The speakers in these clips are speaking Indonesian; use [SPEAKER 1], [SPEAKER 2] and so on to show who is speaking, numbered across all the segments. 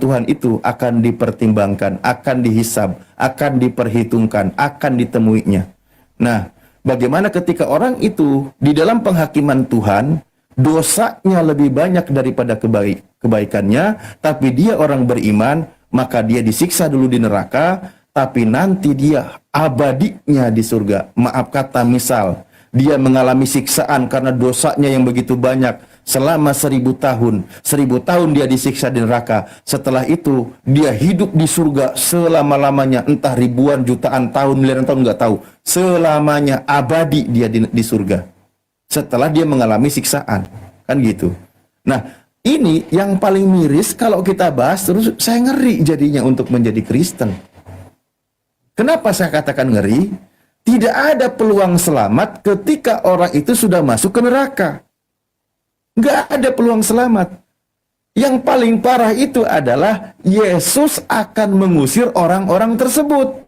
[SPEAKER 1] Tuhan itu akan dipertimbangkan, akan dihisab, akan diperhitungkan, akan ditemuinya. Nah, bagaimana ketika orang itu di dalam penghakiman Tuhan, dosanya lebih banyak daripada kebaikannya, tapi dia orang beriman, maka dia disiksa dulu di neraka, tapi nanti dia abadinya di surga. Maaf kata, misal dia mengalami siksaan karena dosanya yang begitu banyak selama 1000 tahun. 1000 tahun dia disiksa di neraka. Setelah itu dia hidup di surga selama-lamanya, entah ribuan jutaan tahun, miliaran tahun, nggak tahu. Selamanya abadi dia di surga. Setelah dia mengalami siksaan, kan gitu. Nah, ini yang paling miris kalau kita bahas terus, saya ngeri jadinya untuk menjadi Kristen. Kenapa saya katakan ngeri? Tidak ada peluang selamat ketika orang itu sudah masuk ke neraka. Nggak ada peluang selamat. Yang paling parah itu adalah Yesus akan mengusir orang-orang tersebut.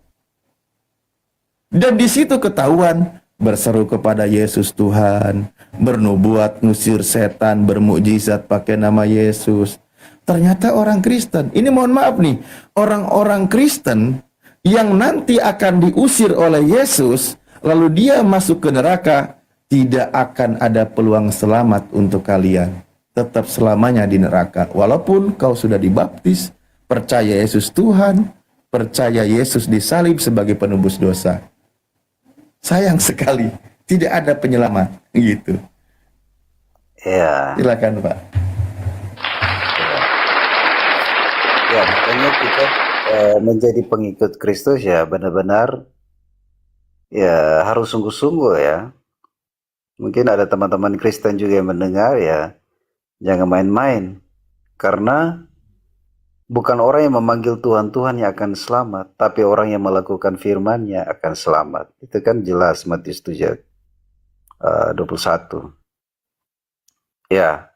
[SPEAKER 1] Dan di situ ketahuan, berseru kepada Yesus Tuhan, bernubuat, ngusir setan, bermukjizat pakai nama Yesus. Ternyata orang Kristen, ini mohon maaf nih, orang-orang Kristen yang nanti akan diusir oleh Yesus, lalu dia masuk ke neraka, tidak akan ada peluang selamat untuk kalian. Tetap selamanya di neraka. Walaupun kau sudah dibaptis, percaya Yesus Tuhan, percaya Yesus disalib sebagai penebus dosa. Sayang sekali, tidak ada penyelamat. Gitu.
[SPEAKER 2] Ya.
[SPEAKER 1] Silakan Pak.
[SPEAKER 2] Ya, makanya kita menjadi pengikut Kristus ya benar-benar ya harus sungguh-sungguh ya. Mungkin ada teman-teman Kristen juga yang mendengar ya, jangan main-main. Karena bukan orang yang memanggil Tuhan yang akan selamat, tapi orang yang melakukan firman-Nya akan selamat. Itu kan jelas Matius 7 21. Ya,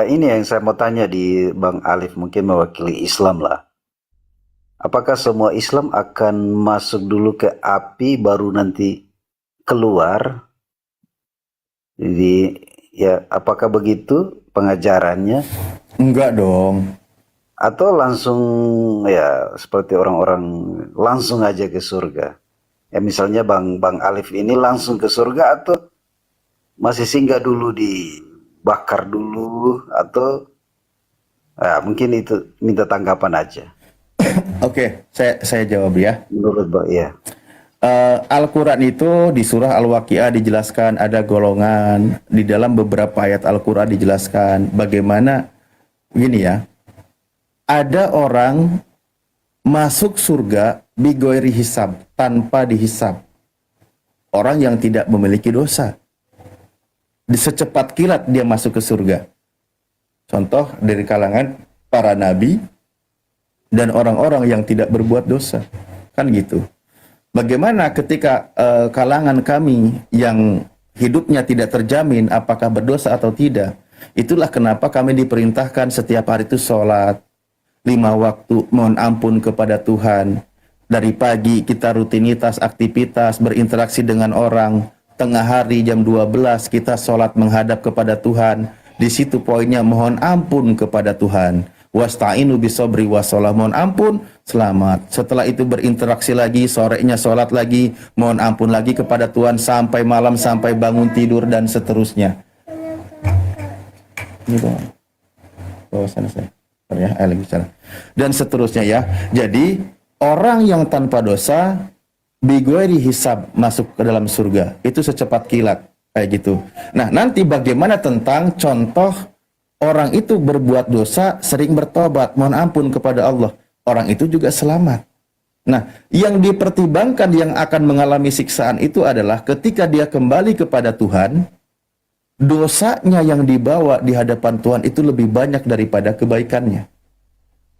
[SPEAKER 2] ini yang saya mau tanya di Bang Alif, mungkin mewakili Islam lah. Apakah semua Islam akan masuk dulu ke api baru nanti keluar? Jadi ya apakah begitu pengajarannya?
[SPEAKER 1] Enggak dong.
[SPEAKER 2] Atau langsung ya seperti orang-orang langsung aja ke surga? Ya misalnya Bang Alif ini langsung ke surga atau masih singgah dulu dibakar dulu atau ya, mungkin itu minta tanggapan aja.
[SPEAKER 1] Oke, saya jawab ya.
[SPEAKER 2] Menurut Bang, ya.
[SPEAKER 1] Al-Quran itu di surah Al-Waqiah dijelaskan ada golongan. Di dalam beberapa ayat Al-Quran dijelaskan bagaimana, gini ya, ada orang masuk surga bigoiri hisab, tanpa dihisab. Orang yang tidak memiliki dosa, secepat kilat dia masuk ke surga. Contoh dari kalangan para nabi dan orang-orang yang tidak berbuat dosa, kan gitu. Bagaimana ketika kalangan kami yang hidupnya tidak terjamin apakah berdosa atau tidak? Itulah kenapa kami diperintahkan setiap hari itu sholat 5 waktu, mohon ampun kepada Tuhan. Dari pagi kita rutinitas, aktivitas, berinteraksi dengan orang. Tengah hari jam 12 kita sholat menghadap kepada Tuhan. Di situ poinnya mohon ampun kepada Tuhan. Wasta'inu bisobri wasolah, mohon ampun, selamat. Setelah itu berinteraksi lagi, sorenya sholat lagi, mohon ampun lagi kepada Tuhan sampai malam, sampai bangun tidur dan seterusnya. Ini dong. Bawa sana saya. Ya, lagi sana. Dan seterusnya ya. Jadi orang yang tanpa dosa bighairi hisab masuk ke dalam surga. Itu secepat kilat kayak gitu. Nah, nanti bagaimana tentang contoh orang itu berbuat dosa, sering bertobat, mohon ampun kepada Allah. Orang itu juga selamat. Nah, yang dipertimbangkan yang akan mengalami siksaan itu adalah ketika dia kembali kepada Tuhan, dosanya yang dibawa di hadapan Tuhan itu lebih banyak daripada kebaikannya.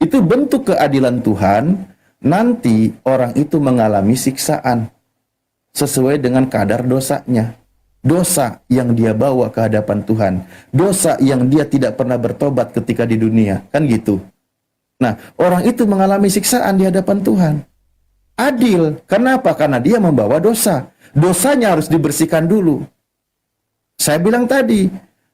[SPEAKER 1] Itu bentuk keadilan Tuhan, nanti orang itu mengalami siksaan sesuai dengan kadar dosanya. Dosa yang dia bawa ke hadapan Tuhan, dosa yang dia tidak pernah bertobat ketika di dunia, kan gitu. Nah, orang itu mengalami siksaan di hadapan Tuhan. Adil, kenapa? Karena dia membawa dosa. Dosanya harus dibersihkan dulu. Saya bilang tadi,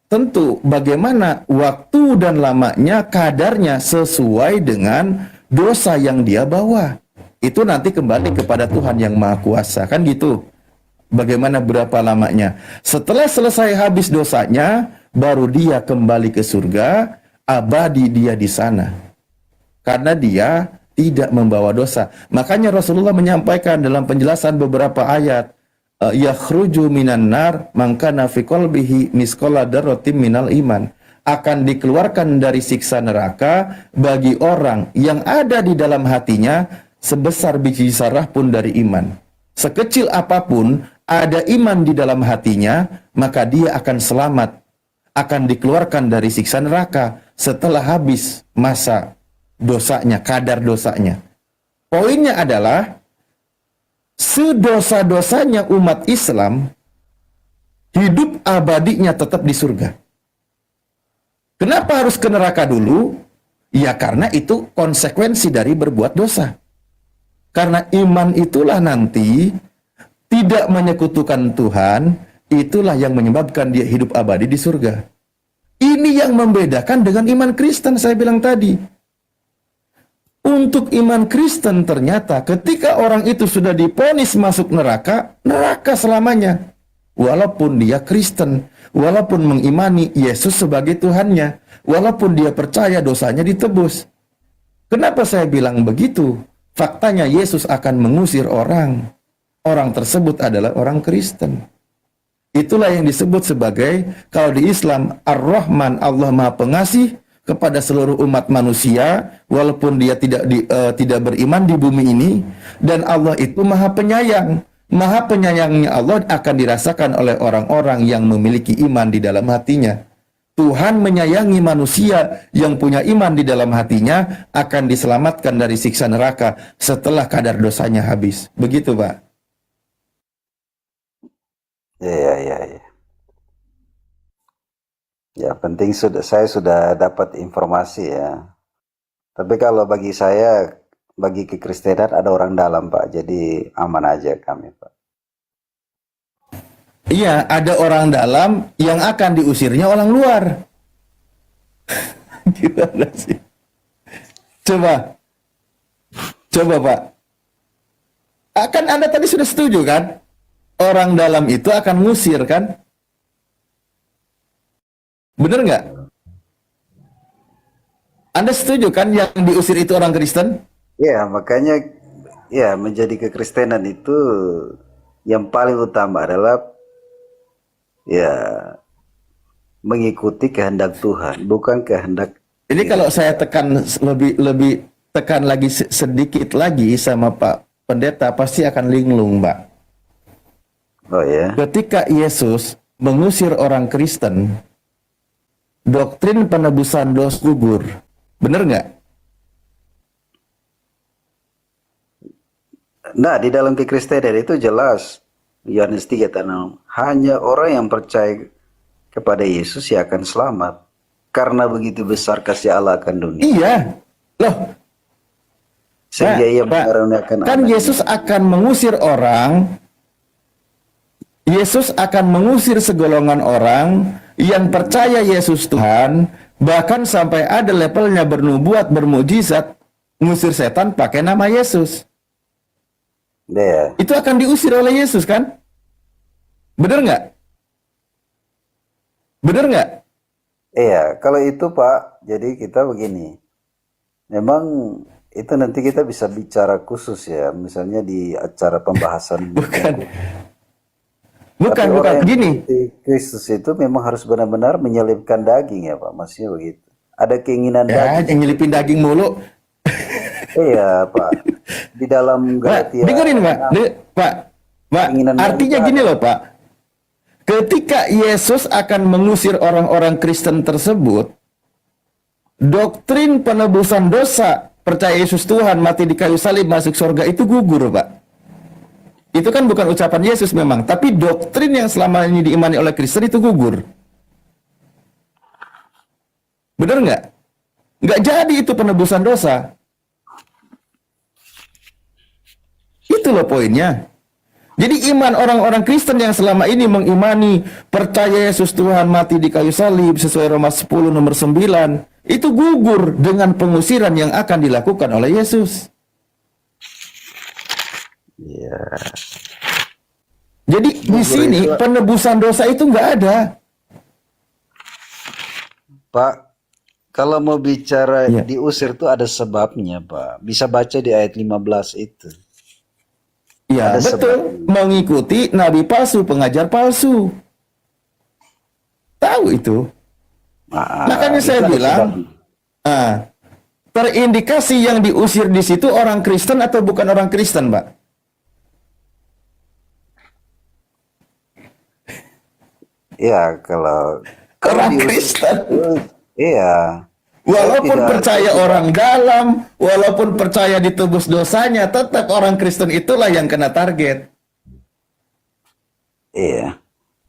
[SPEAKER 1] tentu bagaimana waktu dan lamanya kadarnya sesuai dengan dosa yang dia bawa. Itu nanti kembali kepada Tuhan yang Maha Kuasa, kan gitu. Bagaimana berapa lamanya? Setelah selesai habis dosanya, baru dia kembali ke surga, abadi dia di sana. Karena dia tidak membawa dosa. Makanya Rasulullah menyampaikan dalam penjelasan beberapa ayat, yakhruju minan nar man kana fi qalbihi misqala dzarratin minal iman. Akan dikeluarkan dari siksa neraka bagi orang yang ada di dalam hatinya sebesar biji zarah pun dari iman. Sekecil apapun ada iman di dalam hatinya, maka dia akan selamat, akan dikeluarkan dari siksa neraka setelah habis masa dosanya, kadar dosanya. Poinnya adalah sedosa-dosanya umat Islam, hidup abadinya tetap di surga. Kenapa harus ke neraka dulu? Ya karena itu konsekuensi dari berbuat dosa. Karena iman itulah nanti tidak menyekutukan Tuhan, itulah yang menyebabkan dia hidup abadi di surga. Ini yang membedakan dengan iman Kristen, saya bilang tadi. Untuk iman Kristen ternyata ketika orang itu sudah divonis masuk neraka, neraka selamanya. Walaupun dia Kristen, walaupun mengimani Yesus sebagai Tuhannya, walaupun dia percaya dosanya ditebus. Kenapa saya bilang begitu? Faktanya Yesus akan mengusir orang. Orang tersebut adalah orang Kristen. Itulah yang disebut sebagai, kalau di Islam, Ar-Rahman, Allah Maha Pengasih kepada seluruh umat manusia, walaupun dia tidak beriman di bumi ini, dan Allah itu Maha Penyayang. Maha Penyayangnya Allah akan dirasakan oleh orang-orang yang memiliki iman di dalam hatinya. Tuhan menyayangi manusia yang punya iman di dalam hatinya akan diselamatkan dari siksa neraka setelah kadar dosanya habis. Begitu, Pak.
[SPEAKER 2] Ya. Ya, penting saya sudah dapat informasi ya. Tapi kalau bagi saya, bagi kekristenan ada orang dalam, Pak. Jadi aman aja kami, Pak.
[SPEAKER 1] Iya, ada orang dalam yang akan diusirnya orang luar. Gimana sih? Coba, Pak. Akan Anda tadi sudah setuju kan? Orang dalam itu akan ngusir kan? Bener nggak? Anda setuju kan yang diusir itu orang Kristen?
[SPEAKER 2] Ya, makanya ya menjadi kekristenan itu yang paling utama adalah ya mengikuti kehendak Tuhan, bukan kehendak.
[SPEAKER 1] Ini kalau saya tekan lebih tekan lagi sedikit lagi sama Pak Pendeta, pasti akan linglung, Mbak.
[SPEAKER 2] Oh ya.
[SPEAKER 1] Ketika Yesus mengusir orang Kristen, doktrin penebusan dosa gugur. Bener nggak?
[SPEAKER 2] Nah, di dalam kekristenan itu jelas, Yohanes 3:6, hanya orang yang percaya kepada Yesus yang akan selamat. Karena begitu besar kasih Allah akan dunia.
[SPEAKER 1] Iya. Loh,
[SPEAKER 2] sehingga ia
[SPEAKER 1] Pak,
[SPEAKER 2] mengaruniakan
[SPEAKER 1] kan
[SPEAKER 2] anaknya.
[SPEAKER 1] Yesus akan mengusir orang. Yesus akan mengusir segolongan orang yang percaya Yesus Tuhan, bahkan sampai ada levelnya bernubuat, bermujizat, ngusir setan pakai nama Yesus.
[SPEAKER 2] Ya.
[SPEAKER 1] Itu akan diusir oleh Yesus kan? Bener nggak? Bener nggak?
[SPEAKER 2] Iya, kalau itu Pak, jadi kita begini. Memang itu nanti kita bisa bicara khusus ya, misalnya di acara pembahasan.
[SPEAKER 1] Bukan,
[SPEAKER 2] Tapi orang yang
[SPEAKER 1] gini.
[SPEAKER 2] mengikuti Kristus itu memang harus benar-benar menyelipkan daging ya Pak, maksudnya begitu. Ada keinginan
[SPEAKER 1] Ya,
[SPEAKER 2] daging.
[SPEAKER 1] yang nyelipin daging mulu.
[SPEAKER 2] Iya Pak, di dalam
[SPEAKER 1] Pak,
[SPEAKER 2] Galatia.
[SPEAKER 1] dengerin Pak. Pak,
[SPEAKER 2] Keinginan
[SPEAKER 1] artinya
[SPEAKER 2] daging
[SPEAKER 1] gini
[SPEAKER 2] ada.
[SPEAKER 1] loh Pak. Ketika Yesus akan mengusir orang-orang Kristen tersebut, doktrin penebusan dosa, percaya Yesus Tuhan, mati di kayu salib, masuk surga, itu gugur Pak. Itu kan bukan ucapan Yesus memang, tapi doktrin yang selama ini diimani oleh Kristen itu gugur. Bener nggak? Nggak jadi itu penebusan dosa. Itu loh poinnya. Jadi iman orang-orang Kristen yang selama ini mengimani, percaya Yesus Tuhan mati di kayu salib sesuai Roma 10 nomor 9, itu gugur dengan pengusiran yang akan dilakukan oleh Yesus.
[SPEAKER 2] Iya.
[SPEAKER 1] Jadi di sini penebusan dosa itu nggak ada.
[SPEAKER 2] Pak, kalau mau bicara
[SPEAKER 1] Iya.
[SPEAKER 2] diusir itu ada sebabnya, Pak. Bisa baca di ayat 15 itu.
[SPEAKER 1] Ya,
[SPEAKER 2] Ada
[SPEAKER 1] betul. Mengikuti nabi palsu, pengajar palsu. Tahu itu. Makanya
[SPEAKER 2] itu
[SPEAKER 1] saya
[SPEAKER 2] ada
[SPEAKER 1] bilang,
[SPEAKER 2] sebabnya.
[SPEAKER 1] terindikasi yang diusir di situ orang Kristen atau bukan orang Kristen, Pak?
[SPEAKER 2] Iya, kalau
[SPEAKER 1] Orang
[SPEAKER 2] diusir
[SPEAKER 1] Kristen.
[SPEAKER 2] iya.
[SPEAKER 1] Walaupun
[SPEAKER 2] Tidak-
[SPEAKER 1] percaya orang dalam, walaupun percaya ditebus dosanya, tetap orang Kristen itulah yang kena target.
[SPEAKER 2] Iya.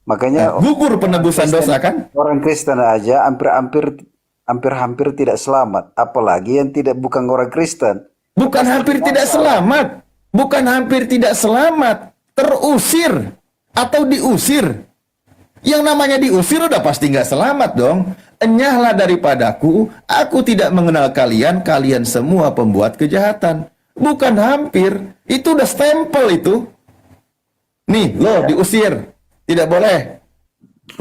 [SPEAKER 2] Makanya
[SPEAKER 1] Gugur penebusan dosa kan?
[SPEAKER 2] orang Kristen aja hampir tidak selamat, apalagi yang tidak bukan orang Kristen.
[SPEAKER 1] Bukan hampir tidak selamat. Bukan hampir tidak selamat. Terusir. Atau diusir. Yang namanya diusir udah pasti nggak selamat dong. Enyahlah daripadaku, aku tidak mengenal kalian, kalian semua pembuat kejahatan. Bukan hampir, itu udah stempel itu. Nih, lo diusir. Tidak boleh.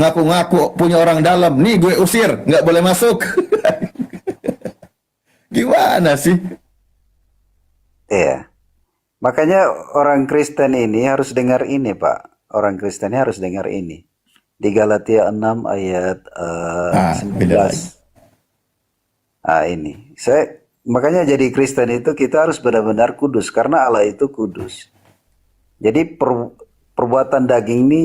[SPEAKER 1] Ngaku-ngaku punya orang dalam. Nih, gue usir. Nggak boleh masuk. Gimana sih?
[SPEAKER 2] Iya. Makanya orang Kristen ini harus dengar ini, Pak. Orang Kristen ini harus dengar ini. Di Galatia 6 ayat
[SPEAKER 1] beda lagi.
[SPEAKER 2] 19. Ini. Makanya jadi Kristen itu kita harus benar-benar kudus karena Allah itu kudus. Jadi perbuatan daging ini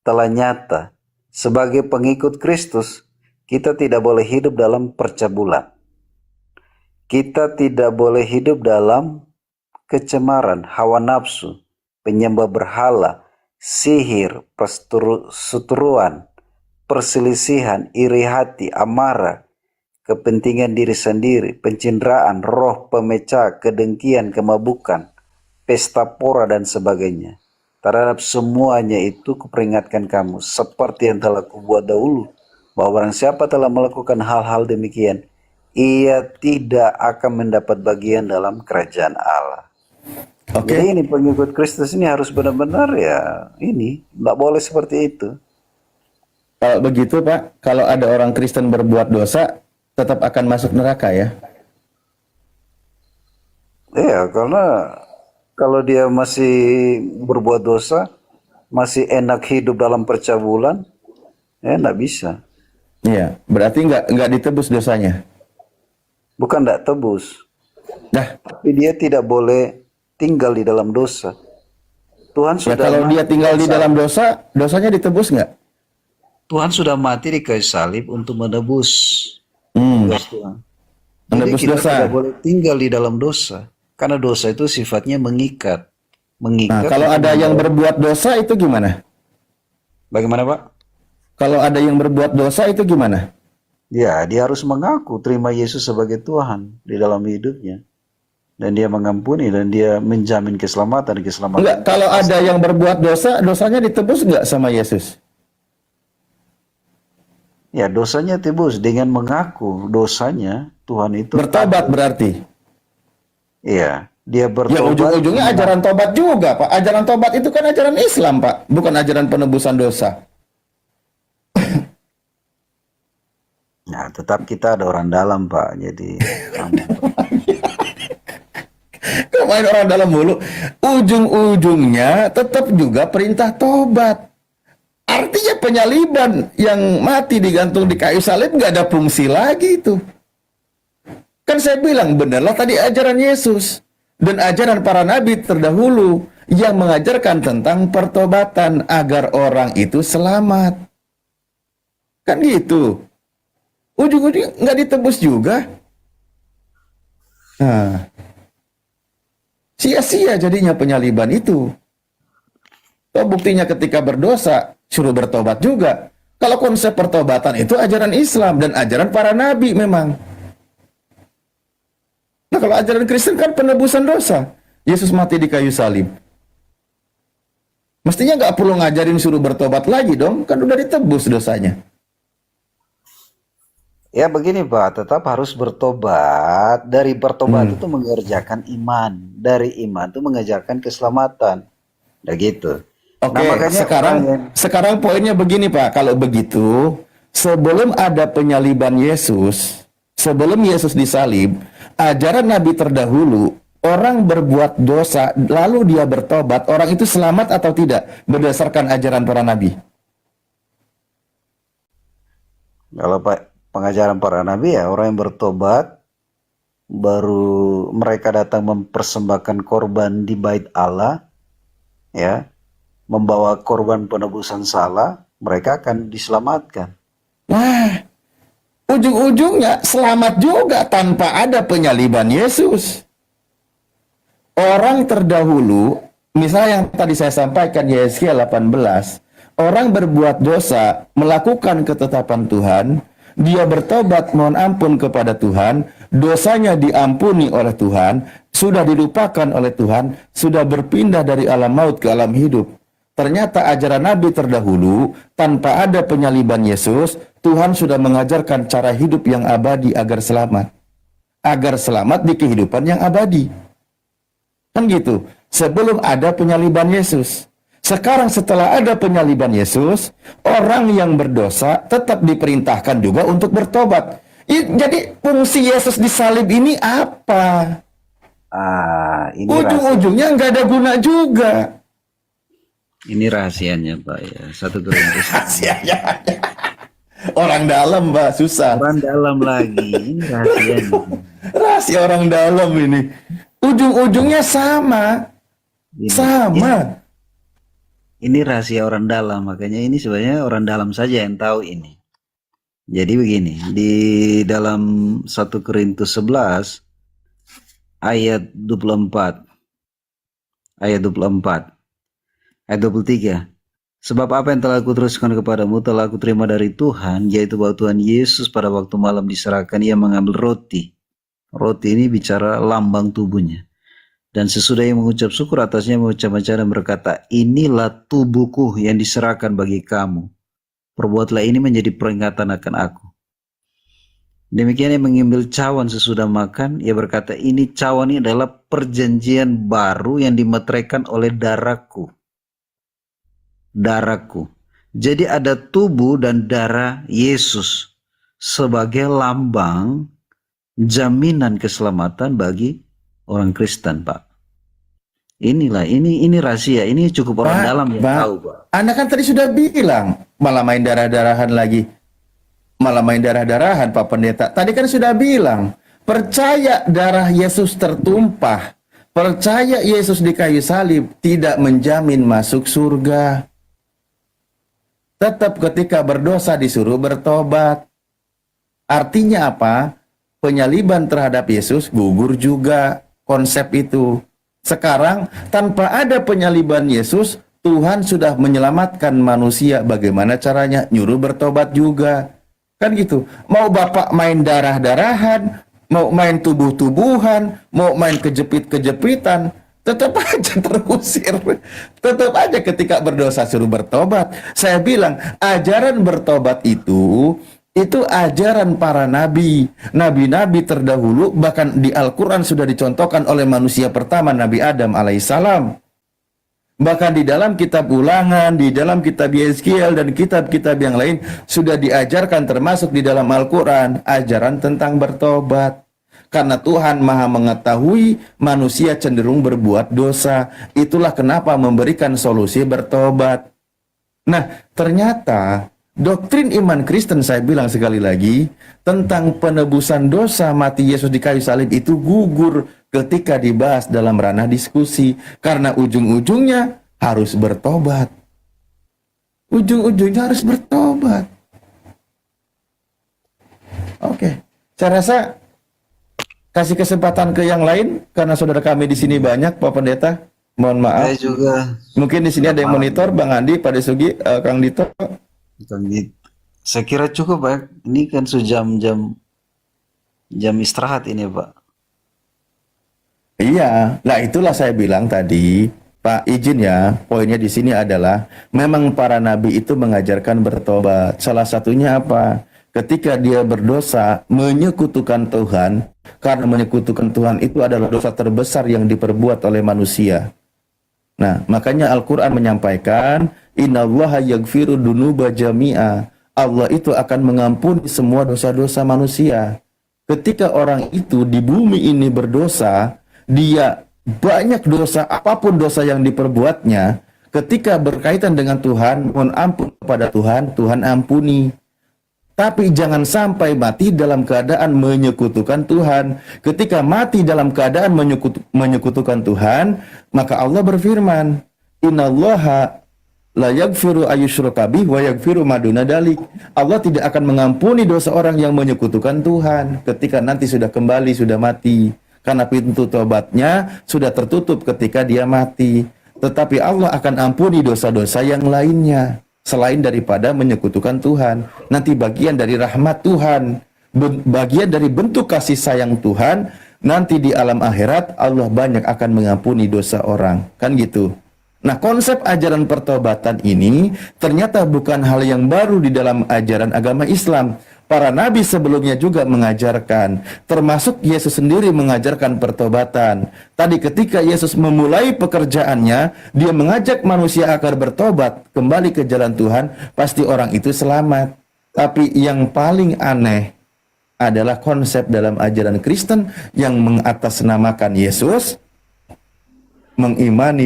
[SPEAKER 2] telah nyata. Sebagai pengikut Kristus, kita tidak boleh hidup dalam percabulan. Kita tidak boleh hidup dalam kecemaran, hawa nafsu, penyembah berhala, sihir, perseteruan, perselisihan, iri hati, amarah, kepentingan diri sendiri, pencinderaan, roh pemecah, kedengkian, kemabukan, pesta pora dan sebagainya. Terhadap semuanya itu kuperingatkan kamu, seperti yang telah kubuat dahulu, bahwa barang siapa telah melakukan hal-hal demikian, ia tidak akan mendapat bagian dalam kerajaan Allah.
[SPEAKER 1] Oke.
[SPEAKER 2] Jadi ini pengikut Kristus ini harus benar-benar nggak boleh seperti itu.
[SPEAKER 1] Kalau begitu Pak, kalau ada orang Kristen berbuat dosa, tetap akan masuk neraka ya?
[SPEAKER 2] Iya, karena kalau dia masih berbuat dosa, masih enak hidup dalam percabulan, ya nggak bisa.
[SPEAKER 1] Iya, berarti nggak ditebus dosanya.
[SPEAKER 2] Bukan nggak tebus,
[SPEAKER 1] Nah,
[SPEAKER 2] tapi dia tidak boleh tinggal di dalam dosa. Tuhan
[SPEAKER 1] ya
[SPEAKER 2] sudah
[SPEAKER 1] kalau dia tinggal di dalam dosa, dosanya ditebus nggak?
[SPEAKER 2] Tuhan sudah mati di kayu salib untuk menebus dosa Tuhan. Jadi
[SPEAKER 1] Menebus
[SPEAKER 2] kita
[SPEAKER 1] dosa.
[SPEAKER 2] tidak boleh tinggal di dalam dosa, karena dosa itu sifatnya mengikat.
[SPEAKER 1] Nah, kalau ada yang berbuat dosa itu gimana?
[SPEAKER 2] Bagaimana, Pak?
[SPEAKER 1] Kalau ada yang berbuat dosa itu gimana?
[SPEAKER 2] Ya, dia harus mengaku terima Yesus sebagai Tuhan di dalam hidupnya. Dan dia mengampuni dan dia menjamin keselamatan.
[SPEAKER 1] Enggak, kalau ada yang berbuat dosa, dosanya ditebus nggak sama Yesus?
[SPEAKER 2] Ya, dosanya tebus dengan mengaku dosanya. Tuhan itu
[SPEAKER 1] Bertobat berarti.
[SPEAKER 2] Iya, dia
[SPEAKER 1] Ya
[SPEAKER 2] bertobat.
[SPEAKER 1] ujung-ujungnya ajaran tobat juga, Pak. Ajaran tobat itu kan ajaran Islam, Pak. Bukan ajaran penebusan dosa.
[SPEAKER 2] Nah, tetap kita ada orang dalam, Pak. Jadi
[SPEAKER 1] Kok main orang dalam mulu? Ujung-ujungnya tetap juga perintah tobat. Artinya penyaliban yang mati digantung di kayu salib nggak ada fungsi lagi itu. Kan saya bilang benarlah tadi ajaran Yesus dan ajaran para nabi terdahulu yang mengajarkan tentang pertobatan agar orang itu selamat. Kan gitu. Ujung-ujungnya nggak ditebus juga. Nah, sia-sia jadinya penyaliban itu. Toh buktinya ketika berdosa, suruh bertobat juga. Kalau konsep pertobatan itu ajaran Islam dan ajaran para nabi memang. Nah kalau ajaran Kristen kan penebusan dosa. Yesus mati di kayu salib. Mestinya nggak perlu ngajarin suruh bertobat lagi dong, kan udah ditebus dosanya.
[SPEAKER 2] Ya begini Pak, tetap harus bertobat. Dari bertobat itu mengerjakan iman. Dari iman itu mengerjakan keselamatan. Udah gitu. Nah
[SPEAKER 1] Oke,
[SPEAKER 2] makanya orang yang
[SPEAKER 1] sekarang poinnya begini Pak, kalau begitu, sebelum ada penyaliban Yesus, sebelum Yesus disalib, ajaran Nabi terdahulu, orang berbuat dosa, lalu dia bertobat, orang itu selamat atau tidak, berdasarkan ajaran para Nabi?
[SPEAKER 2] kalau pengajaran para nabi ya orang yang bertobat baru mereka datang mempersembahkan korban di bait Allah ya, membawa korban penebusan salah, mereka akan diselamatkan.
[SPEAKER 1] Nah, ujung-ujungnya selamat juga tanpa ada penyaliban Yesus. Orang terdahulu, misalnya yang tadi saya sampaikan Yesaya 18, orang berbuat dosa, melakukan ketetapan Tuhan, dia bertobat mohon ampun kepada Tuhan, dosanya diampuni oleh Tuhan, sudah dilupakan oleh Tuhan, sudah berpindah dari alam maut ke alam hidup. Ternyata ajaran Nabi terdahulu, tanpa ada penyaliban Yesus, Tuhan sudah mengajarkan cara hidup yang abadi agar selamat. Agar selamat di kehidupan yang abadi. Kan gitu, sebelum ada penyaliban Yesus. Sekarang setelah ada penyaliban Yesus, orang yang berdosa tetap diperintahkan juga untuk bertobat. Jadi fungsi Yesus disalib ini apa?
[SPEAKER 2] Ini rahasia,
[SPEAKER 1] Ujung-ujungnya nggak ada guna juga.
[SPEAKER 2] ini rahasianya Pak ya. 1 Korintus.
[SPEAKER 1] Rahasianya. Orang dalam, Mbak, susah.
[SPEAKER 2] Orang dalam lagi, ini rahasianya.
[SPEAKER 1] Rahasia orang dalam ini. Ujung-ujungnya sama.
[SPEAKER 2] Ini,
[SPEAKER 1] Sama.
[SPEAKER 2] ini rahasia orang dalam, makanya ini sebenarnya orang dalam saja yang tahu ini. Jadi begini, di dalam 1 Korintus 11 ayat 24, ayat 24, ayat 23. Sebab apa yang telah aku teruskan kepadamu telah aku terima dari Tuhan, yaitu bahwa Tuhan Yesus pada waktu malam diserahkan, ia mengambil roti. Roti ini bicara lambang tubuhnya. Dan sesudah ia mengucap syukur atasnya, mengucap dan berkata, inilah tubuhku yang diserahkan bagi kamu. Perbuatlah ini menjadi peringatan akan aku. Demikian ia mengambil cawan sesudah makan, ia berkata, ini cawan ini adalah perjanjian baru yang dimeteraikan oleh darahku. Darahku. Jadi ada tubuh dan darah Yesus sebagai lambang jaminan keselamatan bagi orang Kristen, Pak. Inilah, ini rahasia, ini cukup orang dalam yang tahu, Pak.
[SPEAKER 1] Anda kan tadi sudah bilang, malah main darah-darahan lagi. Malah main darah-darahan, Pak Pendeta. Tadi kan sudah bilang, percaya darah Yesus tertumpah, percaya Yesus di kayu salib, tidak menjamin masuk surga. Tetap ketika berdosa disuruh bertobat. Artinya apa? Penyaliban terhadap Yesus gugur juga konsep itu. Sekarang tanpa ada penyaliban Yesus, Tuhan sudah menyelamatkan manusia. Bagaimana caranya? Nyuruh bertobat juga. Kan gitu. Mau Bapak main darah-darahan, mau main tubuh-tubuhan, mau main kejepit-kejepitan, tetap aja terusir. Tetap aja ketika berdosa suruh bertobat. Saya bilang, ajaran bertobat itu ajaran para nabi. Nabi-nabi terdahulu, bahkan di Al-Quran sudah dicontohkan oleh manusia pertama, Nabi Adam alaihissalam. Bahkan di dalam kitab Ulangan, di dalam kitab Yeskiel, dan kitab-kitab yang lain sudah diajarkan, termasuk di dalam Al-Quran, ajaran tentang bertobat. Karena Tuhan Maha mengetahui manusia cenderung berbuat dosa. Itulah kenapa memberikan solusi bertobat. Nah, ternyata doktrin iman Kristen, saya bilang sekali lagi, tentang penebusan dosa mati Yesus di kayu salib itu gugur ketika dibahas dalam ranah diskusi. Karena ujung-ujungnya harus bertobat. Ujung-ujungnya harus bertobat. Oke, saya rasa kasih kesempatan ke yang lain, karena saudara kami di sini banyak, Pak Pendeta. Mohon maaf.
[SPEAKER 2] Saya juga.
[SPEAKER 1] Mungkin di sini ada yang monitor, Bang Andi, Pak Desugi, Kang Dito.
[SPEAKER 2] Saya kira cukup, Pak. Ini kan sudah jam istirahat ini, Pak.
[SPEAKER 1] Iya, nah itulah saya bilang tadi, Pak, izin ya, poinnya di sini adalah memang para nabi itu mengajarkan bertobat. Salah satunya apa? Ketika dia berdosa, menyekutukan Tuhan, karena menyekutukan Tuhan itu adalah dosa terbesar yang diperbuat oleh manusia. Nah, makanya Al-Quran menyampaikan, Innallaha yaghfiru dunuba jami'a. Allah itu akan mengampuni semua dosa-dosa manusia. Ketika orang itu di bumi ini berdosa, dia banyak dosa, apapun dosa yang diperbuatnya, ketika berkaitan dengan Tuhan, mohon ampun kepada Tuhan, Tuhan ampuni. Tapi jangan sampai mati dalam keadaan menyekutukan Tuhan. Ketika mati dalam keadaan menyekutukan Tuhan, maka Allah berfirman, Innallaha la yaghfiru ayyushraka bih wa yaghfiru ma duna dalik. Allah tidak akan mengampuni dosa orang yang menyekutukan Tuhan ketika nanti sudah kembali, sudah mati. Karena pintu tobatnya sudah tertutup ketika dia mati. Tetapi Allah akan ampuni dosa-dosa yang lainnya selain daripada menyekutukan Tuhan. Nanti bagian dari rahmat Tuhan, bagian dari bentuk kasih sayang Tuhan, nanti di alam akhirat Allah banyak akan mengampuni dosa orang. Kan gitu. Nah, konsep ajaran pertobatan ini ternyata bukan hal yang baru di dalam ajaran agama Islam. Para nabi sebelumnya juga mengajarkan, termasuk Yesus sendiri mengajarkan pertobatan. Tadi ketika Yesus memulai pekerjaannya, dia mengajak manusia agar bertobat, kembali ke jalan Tuhan, pasti orang itu selamat. Tapi yang paling aneh adalah konsep dalam ajaran Kristen yang mengatasnamakan Yesus, mengimani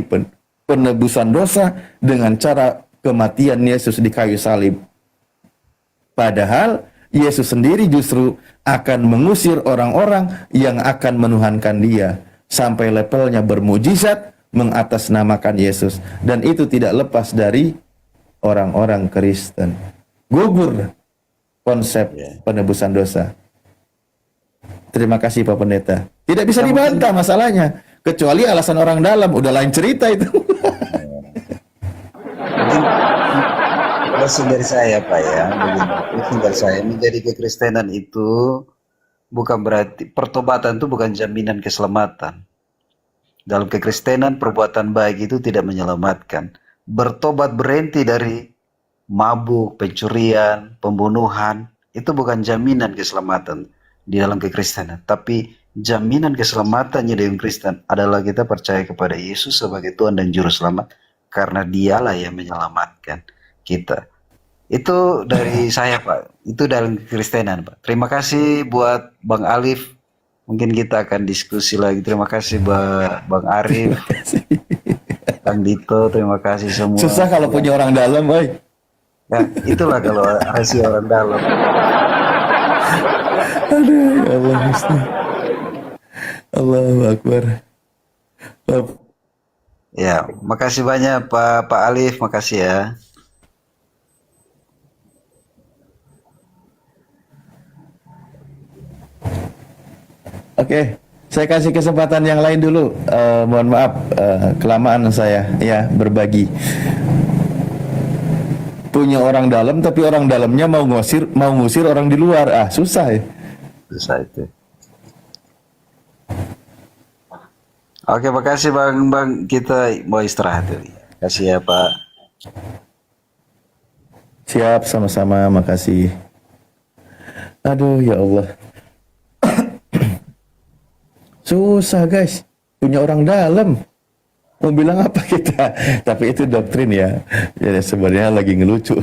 [SPEAKER 1] penebusan dosa dengan cara kematian Yesus di kayu salib. Padahal Yesus sendiri justru akan mengusir orang-orang yang akan menuhankan dia. Sampai levelnya bermujizat mengatasnamakan Yesus. Dan itu tidak lepas dari orang-orang Kristen. Gugur konsep penebusan dosa. Terima kasih Pak Pendeta. Tidak bisa dibantah masalahnya. Kecuali alasan orang dalam, udah lain cerita itu.
[SPEAKER 2] Closing dari saya Pak ya, closing dari saya, menjadi kekristenan itu bukan berarti, pertobatan itu bukan jaminan keselamatan. Dalam kekristenan perbuatan baik itu tidak menyelamatkan. Bertobat berhenti dari mabuk, pencurian, pembunuhan, itu bukan jaminan keselamatan di dalam kekristenan. Tapi jaminan keselamatannya dalam Kristen adalah kita percaya kepada Yesus sebagai Tuhan dan Juru Selamat, karena dialah yang menyelamatkan kita. Itu dari saya Pak, itu dalam kekristenan Pak. Terima kasih buat Bang Alif, mungkin kita akan diskusi lagi. Terima kasih buat Bang Arif, Kang Dito, terima kasih semua.
[SPEAKER 1] Susah kalau punya orang dalam, boy.
[SPEAKER 2] Ya, itulah kalau hasil orang dalam.
[SPEAKER 1] Aduh, ya Allah, Gusti. Allahu Akbar.
[SPEAKER 2] Ya, makasih banyak Pak Alif, makasih ya.
[SPEAKER 1] Oke, saya kasih kesempatan yang lain dulu. Mohon maaf, kelamaan saya ya berbagi. Punya orang dalam, tapi orang dalamnya mau ngusir orang di luar. Ah, susah ya.
[SPEAKER 2] Susah itu. Oke, makasih Bang. Kita mau istirahat dulu. Kasih ya Pak.
[SPEAKER 1] Siap, sama-sama, makasih. Aduh, ya Allah. Susah guys, punya orang dalam. Mau bilang apa kita? Tapi itu doktrin ya. Ya sebenarnya lagi ngelucu.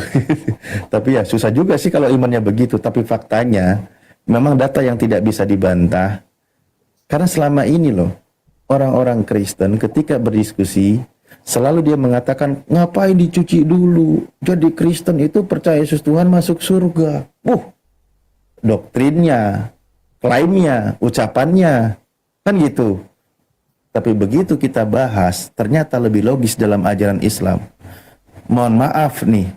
[SPEAKER 1] Tapi ya susah juga sih kalau imannya begitu. Tapi faktanya memang data yang tidak bisa dibantah. Karena selama ini loh, orang-orang Kristen ketika berdiskusi selalu dia mengatakan, ngapain dicuci dulu? Jadi Kristen itu percaya Yesus Tuhan masuk surga. Doktrinnya, klaimnya, ucapannya. Kan gitu. Tapi begitu kita bahas, ternyata lebih logis dalam ajaran Islam. Mohon maaf nih,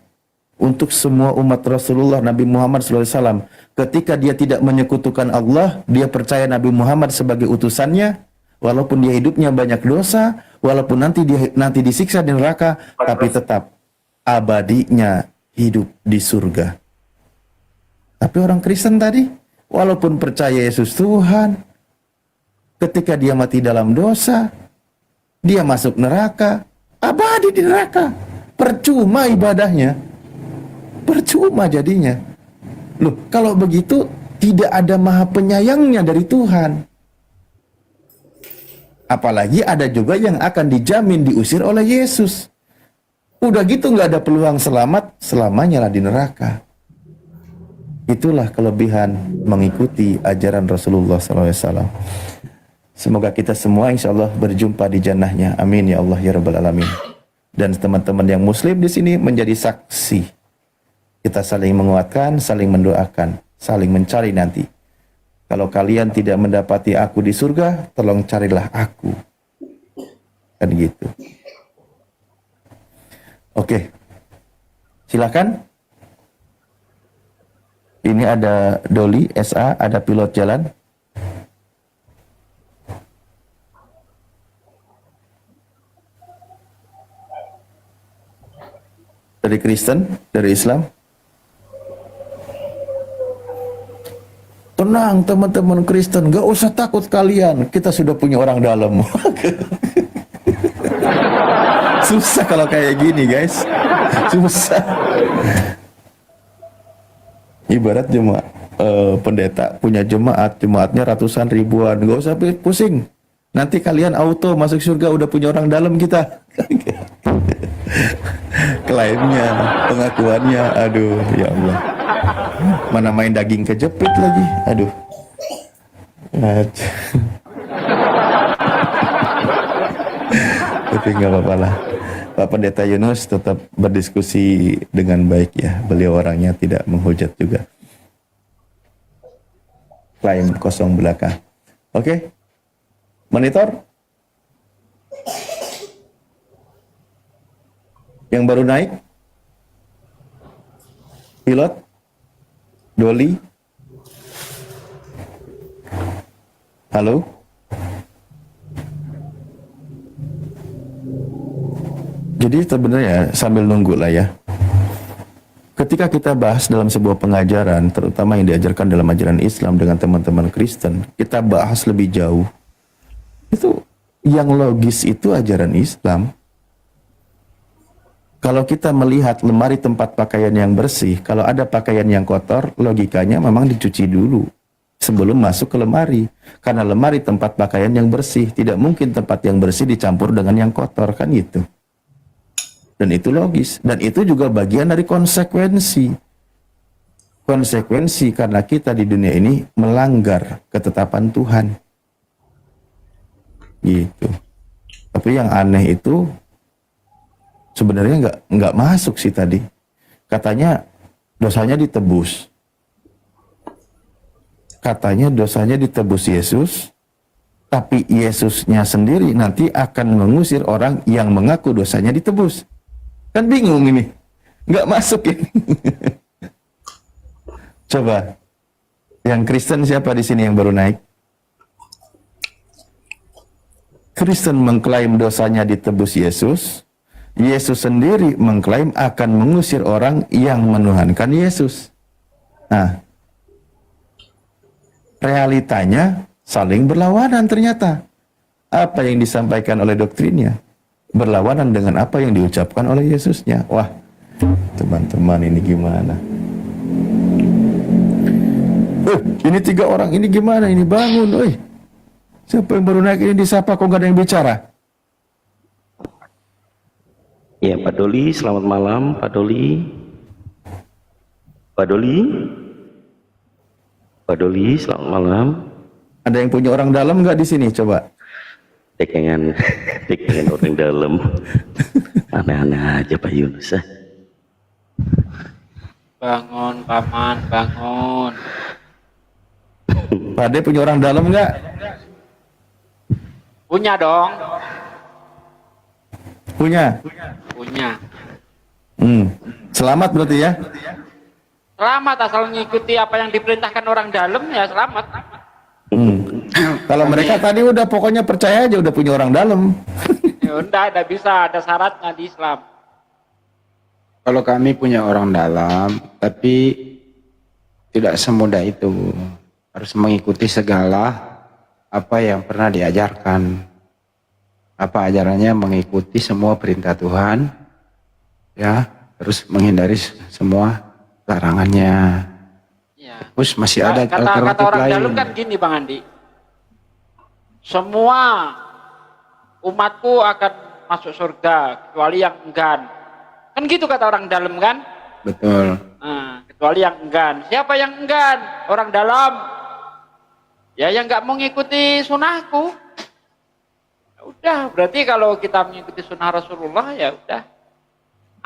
[SPEAKER 1] untuk semua umat Rasulullah Nabi Muhammad SAW, ketika dia tidak menyekutukan Allah, dia percaya Nabi Muhammad sebagai utusannya, walaupun dia hidupnya banyak dosa, walaupun nanti disiksa di neraka, tapi tetap abadinya hidup di surga. Tapi orang Kristen tadi, walaupun percaya Yesus Tuhan, ketika dia mati dalam dosa, dia masuk neraka, abadi di neraka. Percuma ibadahnya, percuma jadinya. Loh, kalau begitu tidak ada maha penyayangnya dari Tuhan. Apalagi ada juga yang akan dijamin diusir oleh Yesus. Udah gitu nggak ada peluang selamat, selamanya lah di neraka. Itulah kelebihan mengikuti ajaran Rasulullah SAW. Semoga kita semua insya Allah berjumpa di jannahnya. Amin ya Allah ya Rabbal Alamin. Dan teman-teman yang muslim di sini menjadi saksi. Kita saling menguatkan, saling mendoakan, saling mencari nanti. Kalau kalian tidak mendapati aku di surga, tolong carilah aku. Kan gitu. Oke. Silakan. Ini ada Doli SA, ada pilot jalan. Dari Kristen, dari Islam. Tenang teman-teman Kristen, gak usah takut kalian. Kita sudah punya orang dalam. Susah kalau kayak gini guys. Susah. Ibarat cuma pendeta punya jemaat, jemaatnya ratusan ribuan. Gak usah pusing. Nanti kalian auto masuk surga udah punya orang dalam kita. Klaimnya, pengakuannya, aduh ya Allah. Mana main daging kejepit lagi, aduh. Tapi nggak apa-apa lah. Pak Pendeta Yunus tetap berdiskusi dengan baik ya. Beliau orangnya tidak menghujat juga. Klaim kosong belaka. Oke. Monitor. Yang baru naik. Pilot. Doli. Halo. Jadi sebenarnya sambil nunggu lah ya. Ketika kita bahas dalam sebuah pengajaran, terutama yang diajarkan dalam ajaran Islam dengan teman-teman Kristen, kita bahas lebih jauh. Itu yang logis itu ajaran Islam. Kalau kita melihat lemari tempat pakaian yang bersih, kalau ada pakaian yang kotor, logikanya memang dicuci dulu sebelum masuk ke lemari. Karena lemari tempat pakaian yang bersih, tidak mungkin tempat yang bersih dicampur dengan yang kotor, kan gitu. Dan itu logis. Dan itu juga bagian dari konsekuensi. Konsekuensi karena kita di dunia ini melanggar ketetapan Tuhan. Gitu. Tapi yang aneh itu sebenarnya nggak masuk sih tadi. Katanya dosanya ditebus. Katanya dosanya ditebus Yesus. Tapi Yesusnya sendiri nanti akan mengusir orang yang mengaku dosanya ditebus. Kan bingung ini. Nggak masuk ini. Coba. Yang Kristen siapa di sini yang baru naik? Kristen mengklaim dosanya ditebus Yesus. Yesus sendiri mengklaim akan mengusir orang yang menuhankan Yesus. Nah, realitanya saling berlawanan ternyata. Apa yang disampaikan oleh doktrinnya berlawanan dengan apa yang diucapkan oleh Yesusnya. Wah, teman-teman ini gimana? Ini 3 orang, ini gimana? Ini bangun, siapa yang baru naik ini disapa kok gak ada yang bicara?
[SPEAKER 3] Ya, Pak Doli, selamat malam, Pak Doli. Pak Doli. Pak Doli, selamat malam.
[SPEAKER 1] Ada yang punya orang dalam nggak di sini? Coba.
[SPEAKER 3] Tekengan orang dalam. Aneh-aneh aja Pak Yunus.
[SPEAKER 4] Bangun, Paman, bangun.
[SPEAKER 1] Pak Ade punya orang dalam nggak?
[SPEAKER 4] Punya dong.
[SPEAKER 1] Punya.
[SPEAKER 4] Punya.
[SPEAKER 1] Selamat berarti ya?
[SPEAKER 4] Selamat asal mengikuti apa yang diperintahkan orang dalam ya selamat.
[SPEAKER 1] Kalau mereka tadi udah pokoknya percaya aja udah punya orang dalam.
[SPEAKER 4] Ya udah, ada bisa, ada syaratnya di Islam.
[SPEAKER 5] Kalau kami punya orang dalam, tapi tidak semudah itu. Harus mengikuti segala apa yang pernah diajarkan. apa ajarannya, mengikuti semua perintah Tuhan, ya, terus menghindari semua larangannya.
[SPEAKER 4] Ya.
[SPEAKER 5] Terus masih ada
[SPEAKER 4] Kata
[SPEAKER 5] alternatif
[SPEAKER 4] orang
[SPEAKER 5] lain.
[SPEAKER 4] dalam kan gini Bang Andi. Semua umatku akan masuk surga kecuali yang enggan. Kan gitu kata orang dalam kan?
[SPEAKER 5] Betul.
[SPEAKER 4] Nah, kecuali yang enggan. Siapa yang enggan? Orang dalam. Ya yang nggak mau ngikuti sunnahku. Ya udah, berarti kalau kita mengikuti sunnah Rasulullah ya udah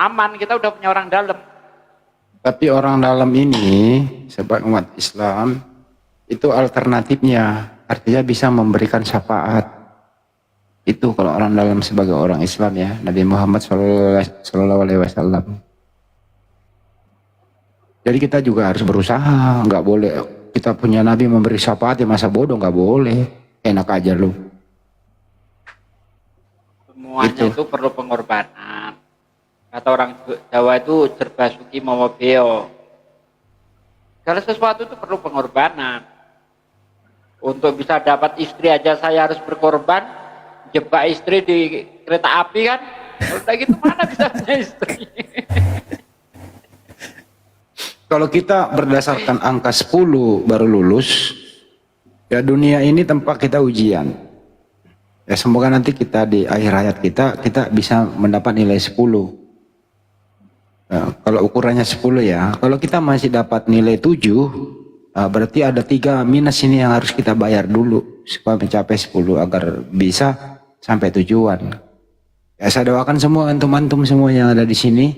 [SPEAKER 4] aman, kita udah punya orang dalam.
[SPEAKER 5] Tapi orang dalam ini sebagai umat Islam itu alternatifnya, artinya bisa memberikan syafaat. Itu kalau orang dalam sebagai orang Islam ya, Nabi Muhammad Shallallahu Alaihi Wasallam. Jadi kita juga harus berusaha, nggak boleh kita punya Nabi memberi syafaat ya masa bodoh, nggak boleh, enak aja lu.
[SPEAKER 4] Semuanya itu perlu pengorbanan. Kata orang Jawa itu jerbasuki mawa beo. Segala sesuatu itu perlu pengorbanan. Untuk bisa dapat istri aja saya harus berkorban. Jebak istri di kereta api kan. Kalau udah gitu mana bisa punya istri?
[SPEAKER 5] Kalau kita berdasarkan angka 10 baru lulus, ya dunia ini tempat kita ujian. Ya semoga nanti kita di akhir hayat kita bisa mendapat nilai 10. Nah, kalau ukurannya 10 ya, kalau kita masih dapat nilai 7, berarti ada 3 minus ini yang harus kita bayar dulu supaya mencapai 10 agar bisa sampai tujuan. Ya saya doakan semua antum-antum semua yang ada di sini,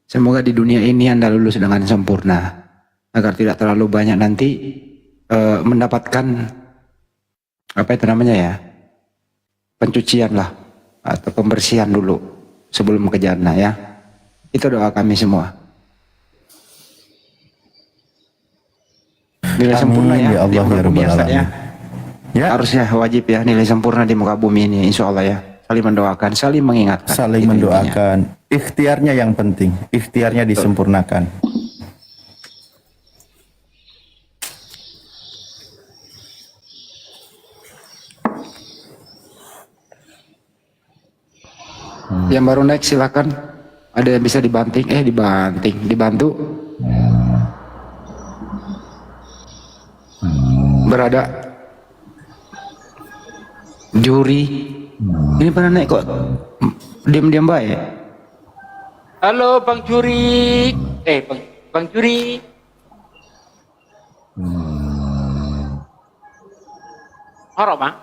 [SPEAKER 5] semoga di dunia ini Anda lulus dengan sempurna agar tidak terlalu banyak nanti mendapatkan apa itu namanya ya, pencucian lah atau pembersihan dulu sebelum ke jannah ya. Itu doa kami semua. Nilai sempurna ya,
[SPEAKER 1] ya Allah
[SPEAKER 5] di muka
[SPEAKER 1] ya
[SPEAKER 5] bumi
[SPEAKER 1] Rabbal
[SPEAKER 5] ya, Ustaz, ya.
[SPEAKER 1] Alamin. Ya,
[SPEAKER 5] Harusnya wajib ya nilai sempurna di muka bumi ini, insya Allah ya. Saling mendoakan, saling mengingatkan.
[SPEAKER 1] saling
[SPEAKER 5] Itu intinya.
[SPEAKER 1] mendoakan. Ikhtiarnya yang penting, ikhtiarnya disempurnakan.
[SPEAKER 5] Yang baru naik silakan. Ada yang bisa dibanting? Dibantu. Berada. Juri. Ini pernah naik kok diam-diam baik.
[SPEAKER 4] Halo Bang Juri. Bang Juri. Horok Bang.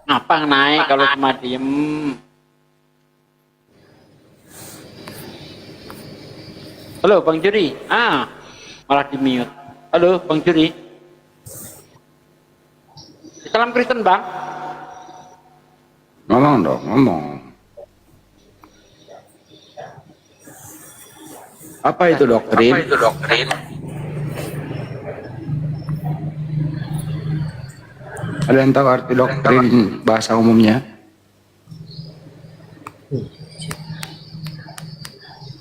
[SPEAKER 4] Ngapa naik kalau cuma diem? Halo Bang Juri. Malah di mute. Halo Bang Juri. Islam Kristen Bang.
[SPEAKER 5] Ngomong dong, ngomong. Apa itu doktrin? Ada yang tahu arti doktrin bahasa umumnya?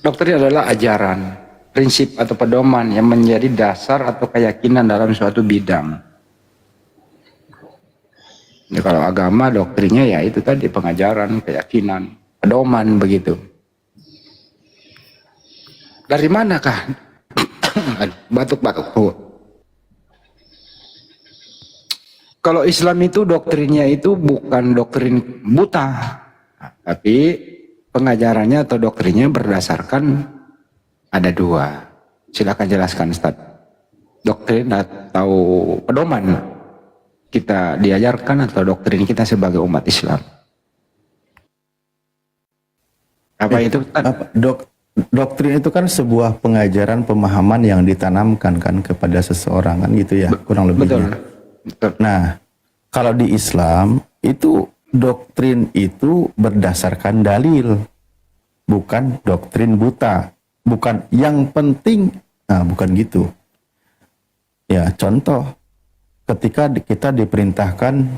[SPEAKER 5] Doktrin adalah ajaran, prinsip atau pedoman yang menjadi dasar atau keyakinan dalam suatu bidang. Ya, kalau agama doktrinnya ya itu tadi pengajaran, keyakinan, pedoman begitu. Dari manakah batuk-batuk? Kalau Islam itu doktrinnya itu bukan doktrin buta, tapi pengajarannya atau doktrinnya berdasarkan ada 2. Silakan jelaskan Ustaz. Doktrin atau pedoman kita diajarkan atau doktrin kita sebagai umat Islam. Apa itu?
[SPEAKER 1] Doktrin itu kan sebuah pengajaran, pemahaman yang ditanamkan kan kepada seseorang kan gitu ya, kurang lebihnya.
[SPEAKER 5] Betul.
[SPEAKER 1] Nah, kalau di Islam itu doktrin itu berdasarkan dalil, bukan doktrin buta, bukan yang penting, bukan gitu. Ya, contoh, ketika kita diperintahkan,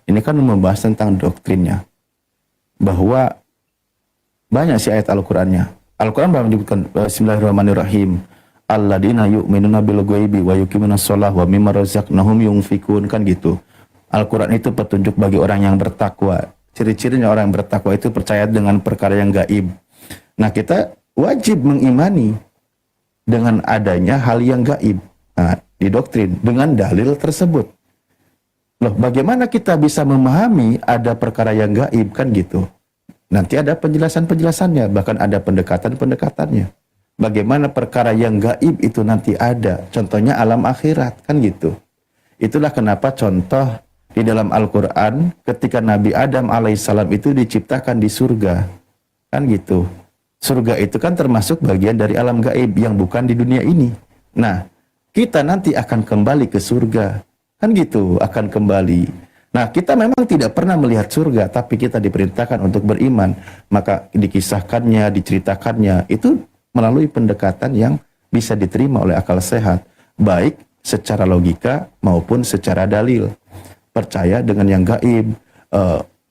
[SPEAKER 1] ini kan membahas tentang doktrinnya, bahwa banyak sih ayat Al-Qurannya. Al-Quran menyebutkan Bismillahirrahmanirrahim. alladzina yu'minuna bil ghaibi wa yuqimuna shalah wa mimma razaqnahum yunfikun, kan gitu. Al-Quran itu petunjuk bagi orang yang bertakwa. Ciri-cirinya orang yang bertakwa itu percaya dengan perkara yang gaib. Nah, kita wajib mengimani dengan adanya hal yang gaib. Nah, didoktrin dengan dalil tersebut. Loh, bagaimana kita bisa memahami ada perkara yang gaib, kan gitu. Nanti ada penjelasan-penjelasannya, bahkan ada pendekatan-pendekatannya. Bagaimana perkara yang gaib itu nanti ada. Contohnya alam akhirat, kan gitu. Itulah kenapa contoh di dalam Al-Quran ketika Nabi Adam alaihissalam itu diciptakan di surga. Kan gitu. Surga itu kan termasuk bagian dari alam gaib yang bukan di dunia ini. Nah, kita nanti akan kembali ke surga. Kan gitu, akan kembali. Nah, kita memang tidak pernah melihat surga, tapi kita diperintahkan untuk beriman. Maka dikisahkannya, diceritakannya, itu melalui pendekatan yang bisa diterima oleh akal sehat. Baik secara logika maupun secara dalil. Percaya dengan yang gaib,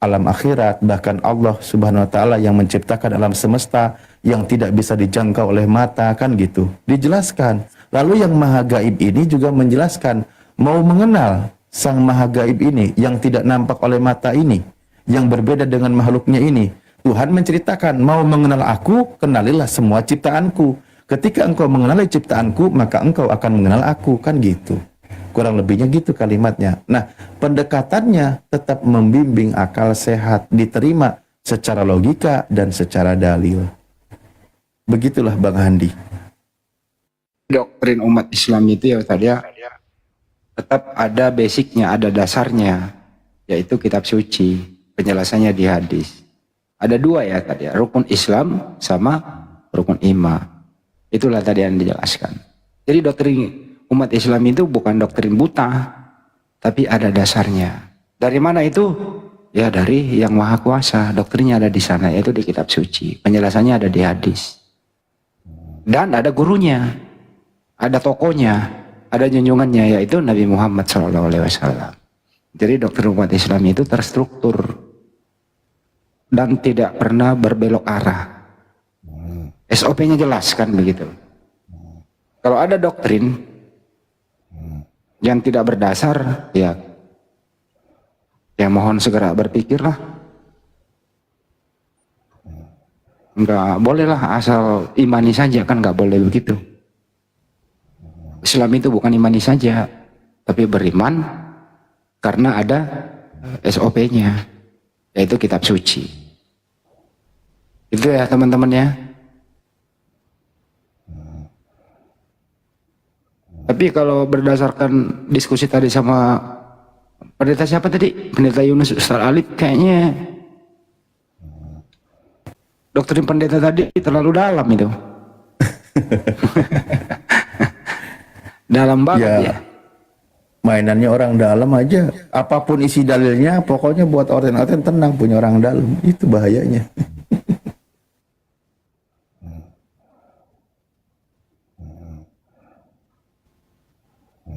[SPEAKER 1] alam akhirat, bahkan Allah Subhanahu wa taala yang menciptakan alam semesta yang tidak bisa dijangkau oleh mata, kan gitu. Dijelaskan. Lalu yang maha gaib ini juga menjelaskan mau mengenal sang maha gaib ini yang tidak nampak oleh mata ini, yang berbeda dengan makhluknya ini. Tuhan menceritakan, mau mengenal aku, kenalilah semua ciptaanku. Ketika engkau mengenali ciptaanku, maka engkau akan mengenal aku, kan gitu. Kurang lebihnya gitu kalimatnya. Nah, pendekatannya tetap membimbing akal sehat, diterima secara logika dan secara dalil. Begitulah Bang Handi.
[SPEAKER 5] Doktrin umat Islam itu ya tadi ya, tetap ada basicnya, ada dasarnya, yaitu kitab suci, penjelasannya di hadis. Ada dua ya tadi ya, rukun Islam sama rukun iman. Itulah tadi yang dijelaskan. Jadi doktrin umat Islam itu bukan doktrin buta, tapi ada dasarnya. Dari mana itu? Ya dari yang maha kuasa. Doktrinnya ada di sana, yaitu di kitab suci. Penjelasannya ada di hadis. Dan ada gurunya, ada tokohnya, ada junjungannya, yaitu Nabi Muhammad SAW. Jadi doktrin umat Islam itu terstruktur dan tidak pernah berbelok arah. SOP-nya jelas kan begitu. Kalau ada doktrin yang tidak berdasar, ya mohon segera berpikirlah. Enggak bolehlah asal imani saja, kan nggak boleh begitu. Islam itu bukan imani saja, tapi beriman karena ada SOP-nya, yaitu kitab suci. Itu ya teman-teman ya. Tapi kalau berdasarkan diskusi tadi sama pendeta siapa tadi? Pendeta Yunus Ustaz Alif, kayaknya doktrin pendeta tadi terlalu dalam itu. Dalam banget ya.
[SPEAKER 1] Mainannya orang dalam aja. Apapun isi dalilnya, pokoknya buat orten-orten tenang, punya orang dalam. Itu bahayanya.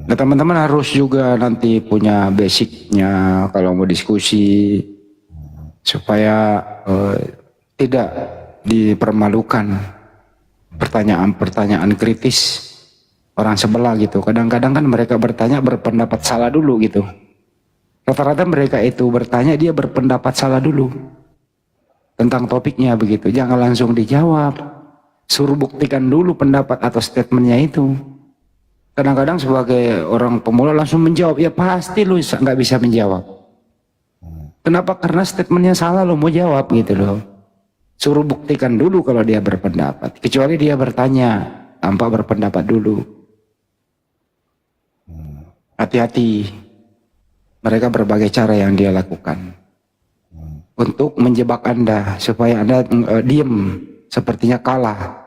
[SPEAKER 5] Nah, teman-teman harus juga nanti punya basicnya kalau mau diskusi, supaya tidak dipermalukan pertanyaan-pertanyaan kritis orang sebelah gitu. Kadang-kadang kan mereka bertanya berpendapat salah dulu gitu. Rata-rata mereka itu bertanya, dia berpendapat salah dulu tentang topiknya begitu. Jangan langsung dijawab, suruh buktikan dulu pendapat atau statementnya itu. Kadang-kadang sebagai orang pemula langsung menjawab, ya pasti lu nggak bisa menjawab. Kenapa? Karena statementnya salah, lo mau jawab gitu loh. Suruh buktikan dulu kalau dia berpendapat. Kecuali dia bertanya tanpa berpendapat dulu. Hati-hati. Mereka berbagai cara yang dia lakukan untuk menjebak Anda supaya Anda diem, sepertinya kalah.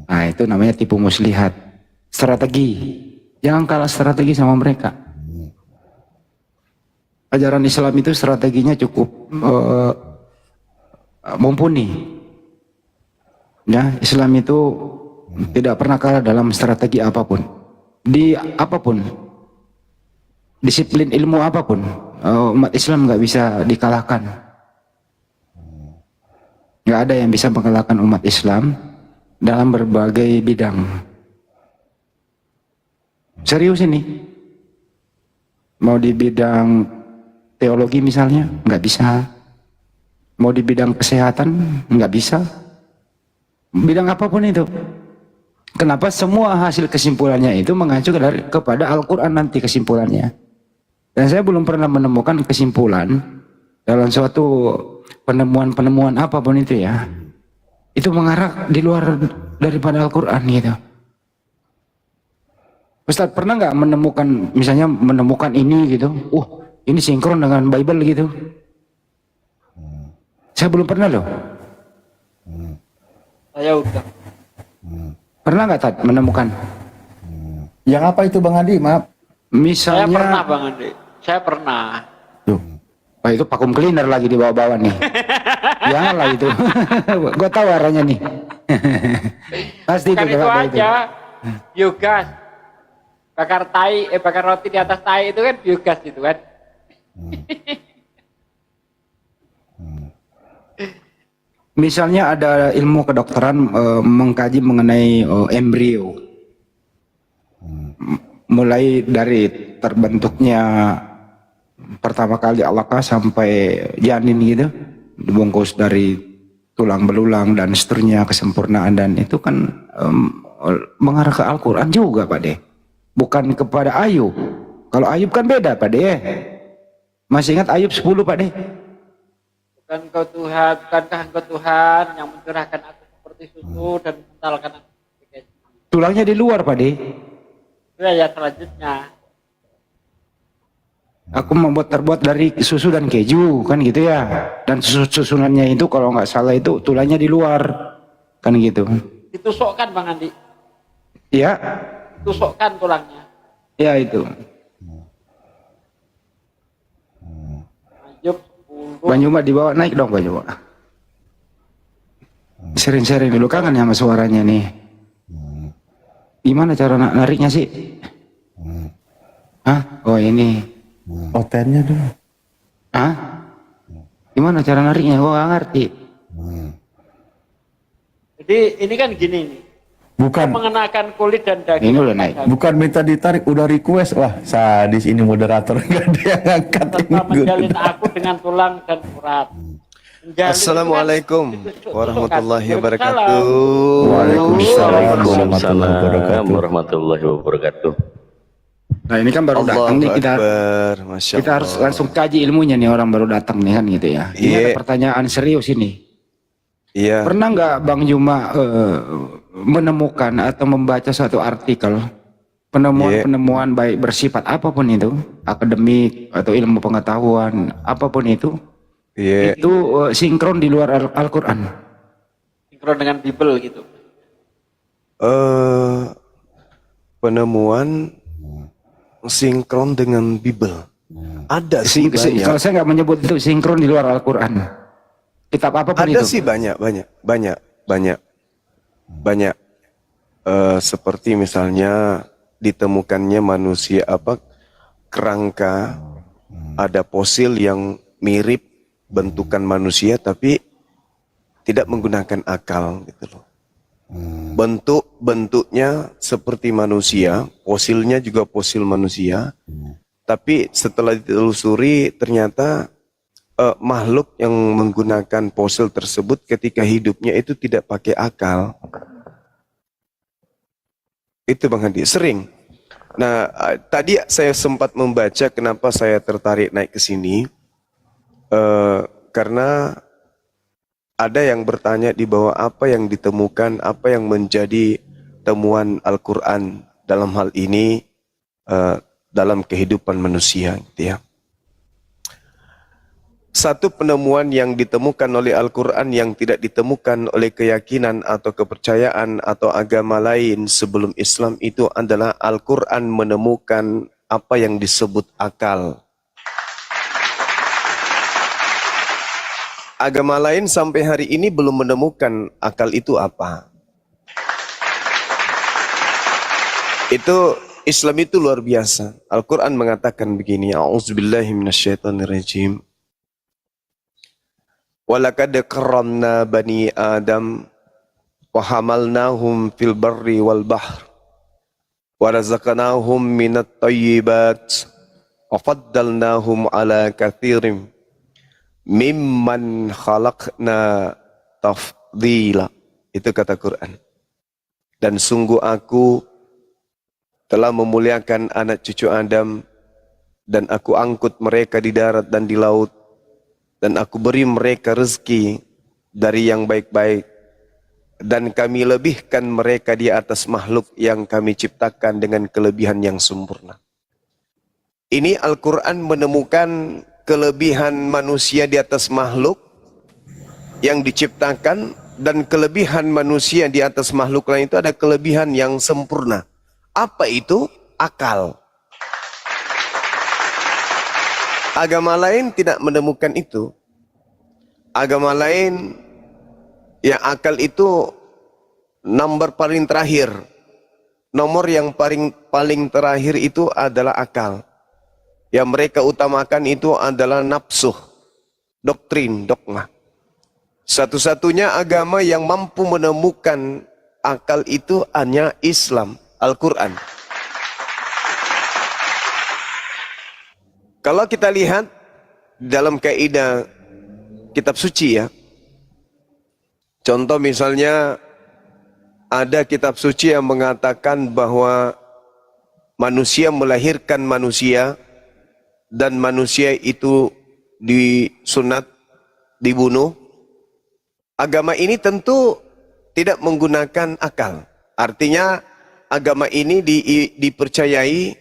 [SPEAKER 5] Nah, itu namanya tipu muslihat. Strategi. Jangan kalah strategi sama mereka. Ajaran Islam itu strateginya cukup mumpuni. Ya, Islam itu tidak pernah kalah dalam strategi apapun. Di apapun. Disiplin ilmu apapun. Umat Islam nggak bisa dikalahkan. Nggak ada yang bisa mengalahkan umat Islam dalam berbagai bidang. Serius ini. Mau di bidang teologi misalnya, nggak bisa. Mau di bidang kesehatan, nggak bisa. Bidang apapun itu. Kenapa semua hasil kesimpulannya itu mengacu kepada Al-Quran nanti kesimpulannya. Dan saya belum pernah menemukan kesimpulan dalam suatu penemuan-penemuan apapun itu ya. Itu mengarah di luar daripada Al-Quran gitu. Ustadz pernah nggak menemukan, misalnya menemukan ini gitu, ini sinkron dengan Bible gitu. Saya belum pernah loh.
[SPEAKER 4] Saya udah.
[SPEAKER 5] Pernah nggak Tad menemukan?
[SPEAKER 1] Yang apa itu Bang Adi? Maaf.
[SPEAKER 4] Saya
[SPEAKER 5] Misalnya,
[SPEAKER 4] pernah Bang Andi. Saya pernah.
[SPEAKER 1] Tuh.
[SPEAKER 5] wah itu vacuum cleaner lagi di bawah-bawah nih. Ya lah itu. Gue tahu arahnya nih. Pasti
[SPEAKER 4] Bukan
[SPEAKER 5] itu.
[SPEAKER 4] itu
[SPEAKER 5] Pak,
[SPEAKER 4] aja. Biogas. Bakar roti di atas tai itu kan biogas gitu kan.
[SPEAKER 5] Misalnya ada ilmu kedokteran mengkaji mengenai embrio. Mulai dari terbentuknya pertama kali alaka sampai janin gitu, dibungkus dari tulang belulang dan seterusnya, kesempurnaan, dan itu kan mengarah ke Al-Quran juga Pak De, bukan kepada Ayub. Kalau Ayub kan beda Pak De. Masih ingat Ayub 10 Pak De?
[SPEAKER 4] Bukan kau Tuhan, bukankah engkau Tuhan yang mencurahkan aku seperti susu dan mengentalkan aku seperti keju.
[SPEAKER 5] Tulangnya di luar Pak De.
[SPEAKER 4] Itu ayat selanjutnya.
[SPEAKER 5] Aku terbuat dari susu dan keju kan gitu ya. Dan susunannya itu kalau nggak salah itu tulangnya di luar kan gitu.
[SPEAKER 4] Ditusukkan Bang Andi.
[SPEAKER 5] Ya,
[SPEAKER 4] Tusukkan tulangnya.
[SPEAKER 5] ya itu.
[SPEAKER 4] Ayub 10.
[SPEAKER 5] Bang Juma dibawa naik dong Bang Juma. Sering-sering dulu, kangen sama suaranya nih. Gimana cara nariknya sih? Hah? Oh ini.
[SPEAKER 1] Otennya dulu.
[SPEAKER 5] Hah? Gimana cara nariknya? Gua nggak ngerti.
[SPEAKER 4] Jadi ini kan gini nih.
[SPEAKER 1] Bukan
[SPEAKER 4] Mengenakan kulit dan daging.
[SPEAKER 5] Ini udah naik.
[SPEAKER 1] bukan minta ditarik, udah request. Wah, sadis ini moderator. Enggak ada yang angkat ini.
[SPEAKER 4] Serta menjalin aku dengan tulang dan urat. Menjalin
[SPEAKER 6] Assalamualaikum
[SPEAKER 4] itu kan tusuk-tusukan.
[SPEAKER 6] warahmatullahi
[SPEAKER 4] Waalaikumsalam.
[SPEAKER 6] wabarakatuh.
[SPEAKER 1] Waalaikumsalam warahmatullahi
[SPEAKER 3] Waalaikumsalam
[SPEAKER 1] wabarakatuh.
[SPEAKER 3] warahmatullahi wabarakatuh.
[SPEAKER 5] Nah ini kan baru datang
[SPEAKER 6] Allahu
[SPEAKER 5] nih, kita
[SPEAKER 6] Akbar, Masya
[SPEAKER 5] kita harus
[SPEAKER 6] Allah.
[SPEAKER 5] langsung kaji ilmunya nih, orang baru datang nih kan gitu ya. Ini
[SPEAKER 6] Iya.
[SPEAKER 5] ada pertanyaan serius ini.
[SPEAKER 6] Iya,
[SPEAKER 5] Pernah nggak Bang Juma menemukan atau membaca suatu artikel penemuan-penemuan baik bersifat apapun itu, akademik atau ilmu pengetahuan apapun itu
[SPEAKER 6] iya,
[SPEAKER 5] sinkron di luar Al-Quran?
[SPEAKER 4] Sinkron dengan Bible gitu.
[SPEAKER 6] penemuan sinkron dengan Bible. Ada sih
[SPEAKER 5] Kalau
[SPEAKER 6] banyak.
[SPEAKER 5] saya nggak menyebut itu sinkron di luar Al-Quran, kitab apapun
[SPEAKER 6] Ada
[SPEAKER 5] itu.
[SPEAKER 6] sih banyak. Seperti misalnya ditemukannya manusia kerangka, ada fosil yang mirip bentukan manusia tapi tidak menggunakan akal gitu loh. Bentuknya seperti manusia, fosilnya juga fosil manusia, tapi setelah ditelusuri ternyata makhluk yang menggunakan fosil tersebut ketika hidupnya itu tidak pakai akal. Itu Bang Hadi, sering. Nah, tadi saya sempat membaca, kenapa saya tertarik naik ke sini, karena ada yang bertanya di bawah apa yang ditemukan, apa yang menjadi temuan Al-Quran dalam hal ini, dalam kehidupan manusia gitu ya. Satu penemuan yang ditemukan oleh Al-Quran yang tidak ditemukan oleh keyakinan atau kepercayaan atau agama lain sebelum Islam itu adalah Al-Quran menemukan apa yang disebut akal. Agama lain sampai hari ini belum menemukan akal itu apa. Itu Islam itu luar biasa. Al-Quran mengatakan begini, A'udzubillahi minasyaitonirrajim. Walaqad karramna bani Adam wa hamalnahum fil barri wal bahr warazaqnahum minat thayyibat wa faddalnahum ala katsirin mimman khalaqna tafdila. Itu kata Quran. Dan sungguh aku telah memuliakan anak cucu Adam, dan aku angkut mereka di darat dan di laut, dan aku beri mereka rezeki dari yang baik-baik, dan kami lebihkan mereka di atas makhluk yang kami ciptakan dengan kelebihan yang sempurna. Ini Al-Quran menemukan kelebihan manusia di atas makhluk yang diciptakan, dan kelebihan manusia di atas makhluk lain itu ada kelebihan yang sempurna. Apa itu? Akal. Agama lain tidak menemukan itu. Agama lain yang akal itu nomor paling terakhir. Nomor yang paling terakhir itu adalah akal. Yang mereka utamakan itu adalah nafsu, doktrin, dogma. Satu-satunya agama yang mampu menemukan akal itu hanya Islam, Al-Quran. Kalau kita lihat dalam kaidah kitab suci ya, contoh misalnya ada kitab suci yang mengatakan bahwa manusia melahirkan manusia, dan manusia itu disunat, dibunuh. Agama ini tentu tidak menggunakan akal. Artinya agama ini dipercayai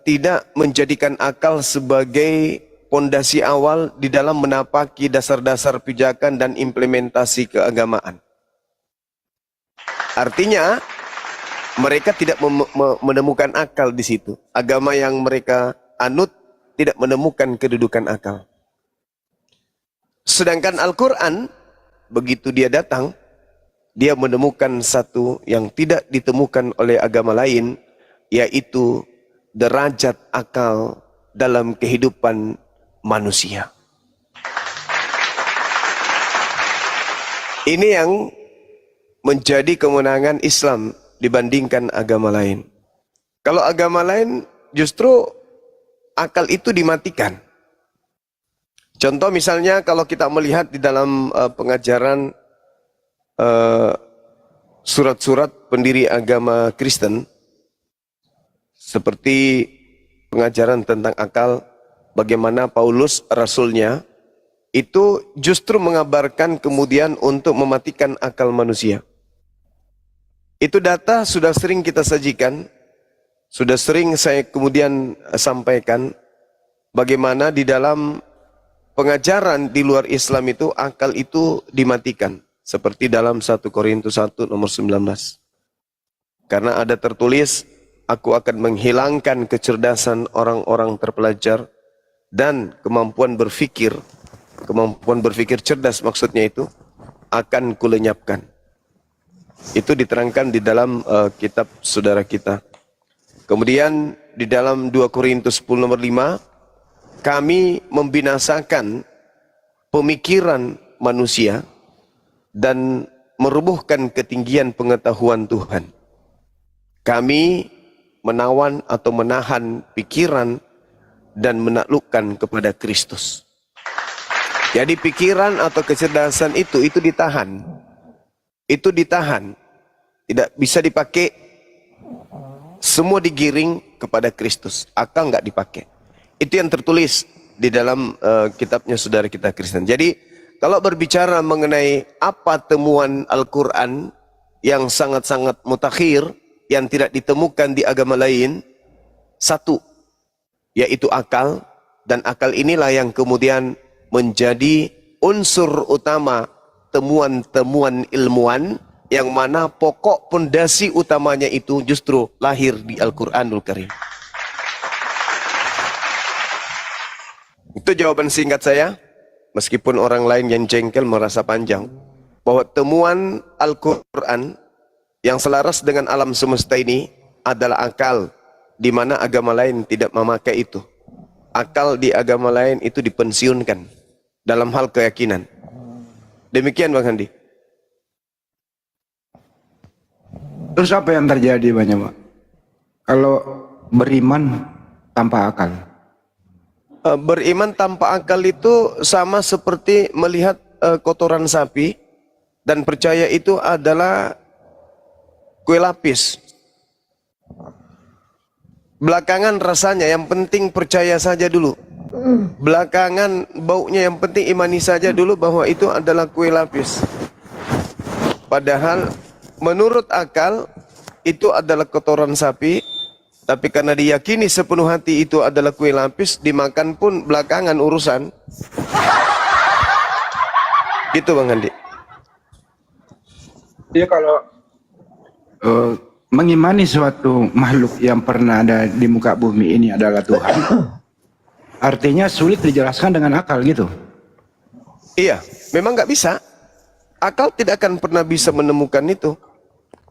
[SPEAKER 6] tidak menjadikan akal sebagai pondasi awal di dalam menapaki dasar-dasar pijakan dan implementasi keagamaan. Artinya mereka tidak menemukan akal di situ. Agama yang mereka anut tidak menemukan kedudukan akal. Sedangkan Al-Quran, begitu dia datang, dia menemukan satu yang tidak ditemukan oleh agama lain, yaitu derajat akal dalam kehidupan manusia. Ini yang menjadi kemenangan Islam dibandingkan agama lain. Kalau agama lain justru akal itu dimatikan. Contoh misalnya kalau kita melihat di dalam pengajaran surat-surat pendiri agama Kristen, seperti pengajaran tentang akal, bagaimana Paulus rasulnya itu justru mengabarkan kemudian untuk mematikan akal manusia. Itu data sudah sering kita sajikan, sudah sering saya kemudian sampaikan, bagaimana di dalam pengajaran di luar Islam itu akal itu dimatikan. Seperti dalam 1 Korintus 1 nomor 19. Karena ada tertulis, aku akan menghilangkan kecerdasan orang-orang terpelajar dan kemampuan berfikir cerdas maksudnya itu akan kulenyapkan. Itu diterangkan di dalam kitab saudara kita. Kemudian di dalam 2 Korintus 10 nomor 5, kami membinasakan pemikiran manusia dan merubuhkan ketinggian pengetahuan Tuhan. Kami menawan atau menahan pikiran dan menaklukkan kepada Kristus. Jadi pikiran atau kecerdasan itu ditahan. Itu ditahan. Tidak bisa dipakai. Semua digiring kepada Kristus. Akal nggak dipakai. Itu yang tertulis di dalam kitabnya saudara kita Kristen. Jadi kalau berbicara mengenai apa temuan Al-Quran yang sangat-sangat mutakhir, yang tidak ditemukan di agama lain, satu, yaitu akal. Dan akal inilah yang kemudian menjadi unsur utama temuan-temuan ilmuwan, yang mana pokok pondasi utamanya itu justru lahir di Al-Quranul Karim. Itu jawaban singkat saya, meskipun orang lain yang jengkel merasa panjang, bahwa temuan Al-Quran yang selaras dengan alam semesta ini adalah akal, di mana agama lain tidak memakai itu. Akal di agama lain itu dipensiunkan dalam hal keyakinan. Demikian Bang Handi.
[SPEAKER 5] Terus apa yang terjadi banyak Pak? Kalau beriman tanpa akal.
[SPEAKER 6] Beriman tanpa akal itu sama seperti melihat kotoran sapi dan percaya itu adalah kue lapis. Belakangan rasanya, yang penting percaya saja dulu. Belakangan baunya, yang penting imani saja dulu bahwa itu adalah kue lapis. Padahal menurut akal itu adalah kotoran sapi, tapi karena diyakini sepenuh hati itu adalah kue lapis, dimakan pun belakangan urusan. Gitu Bang Andi.
[SPEAKER 5] Dia kalau mengimani suatu makhluk yang pernah ada di muka bumi ini adalah Tuhan, artinya sulit dijelaskan dengan akal gitu.
[SPEAKER 6] Iya, memang nggak bisa. Akal tidak akan pernah bisa menemukan itu.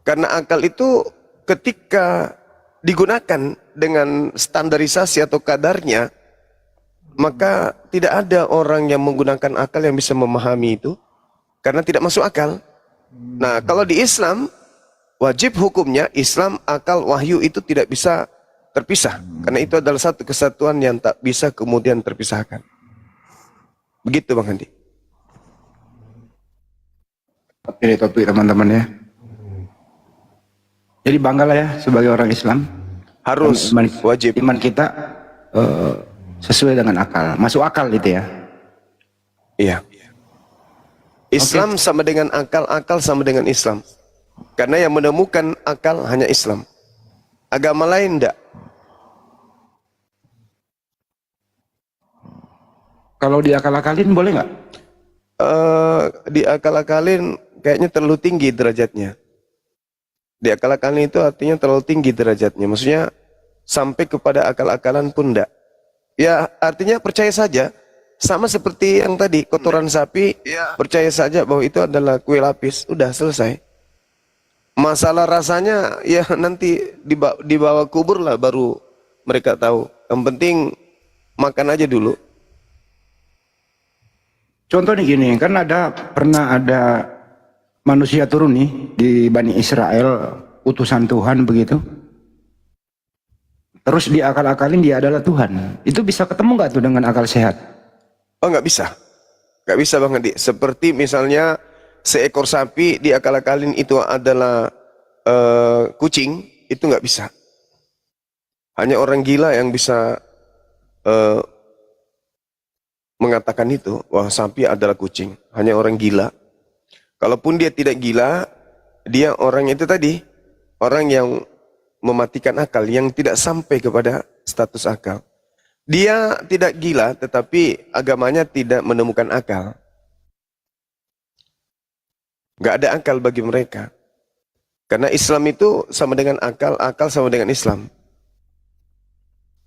[SPEAKER 6] Karena akal itu ketika digunakan dengan standarisasi atau kadarnya, maka tidak ada orang yang menggunakan akal yang bisa memahami itu, karena tidak masuk akal. Nah, kalau di Islam, wajib hukumnya Islam, akal, wahyu itu tidak bisa terpisah. Karena itu adalah satu kesatuan yang tak bisa kemudian terpisahkan. Begitu Bang Andi.
[SPEAKER 5] Ini topik teman-teman ya. Jadi banggalah ya sebagai orang Islam.
[SPEAKER 6] Harus, wajib.
[SPEAKER 5] Iman kita sesuai dengan akal, masuk akal itu ya.
[SPEAKER 6] Iya. Islam sama dengan akal, akal sama dengan Islam. Karena yang menemukan akal hanya Islam. Agama lain enggak.
[SPEAKER 5] Kalau diakal-akalin boleh nggak?
[SPEAKER 6] Diakal-akalin kayaknya terlalu tinggi derajatnya. Diakal-akalin itu artinya terlalu tinggi derajatnya. Maksudnya sampai kepada akal-akalan pun enggak. Ya artinya percaya saja. Sama seperti yang tadi, kotoran sapi, percaya saja bahwa itu adalah kue lapis. Udah selesai. Masalah rasanya ya nanti dibawa kubur lah baru mereka tahu. Yang penting makan aja dulu.
[SPEAKER 5] Contoh nih gini, kan pernah ada manusia turun nih di Bani Israel, utusan Tuhan begitu. Terus diakal-akalin dia adalah Tuhan. Itu bisa ketemu nggak tuh dengan akal sehat?
[SPEAKER 6] Oh nggak bisa. Nggak bisa Bang Andi. Seperti misalnya seekor sapi diakal-akalin itu adalah kucing, itu nggak bisa. Hanya orang gila yang bisa mengatakan itu, wah sapi adalah kucing. Hanya orang gila. Kalaupun dia tidak gila, dia orang itu tadi, orang yang mematikan akal, yang tidak sampai kepada status akal. Dia tidak gila, tetapi agamanya tidak menemukan akal. Nggak ada akal bagi mereka. Karena Islam itu sama dengan akal, akal sama dengan Islam.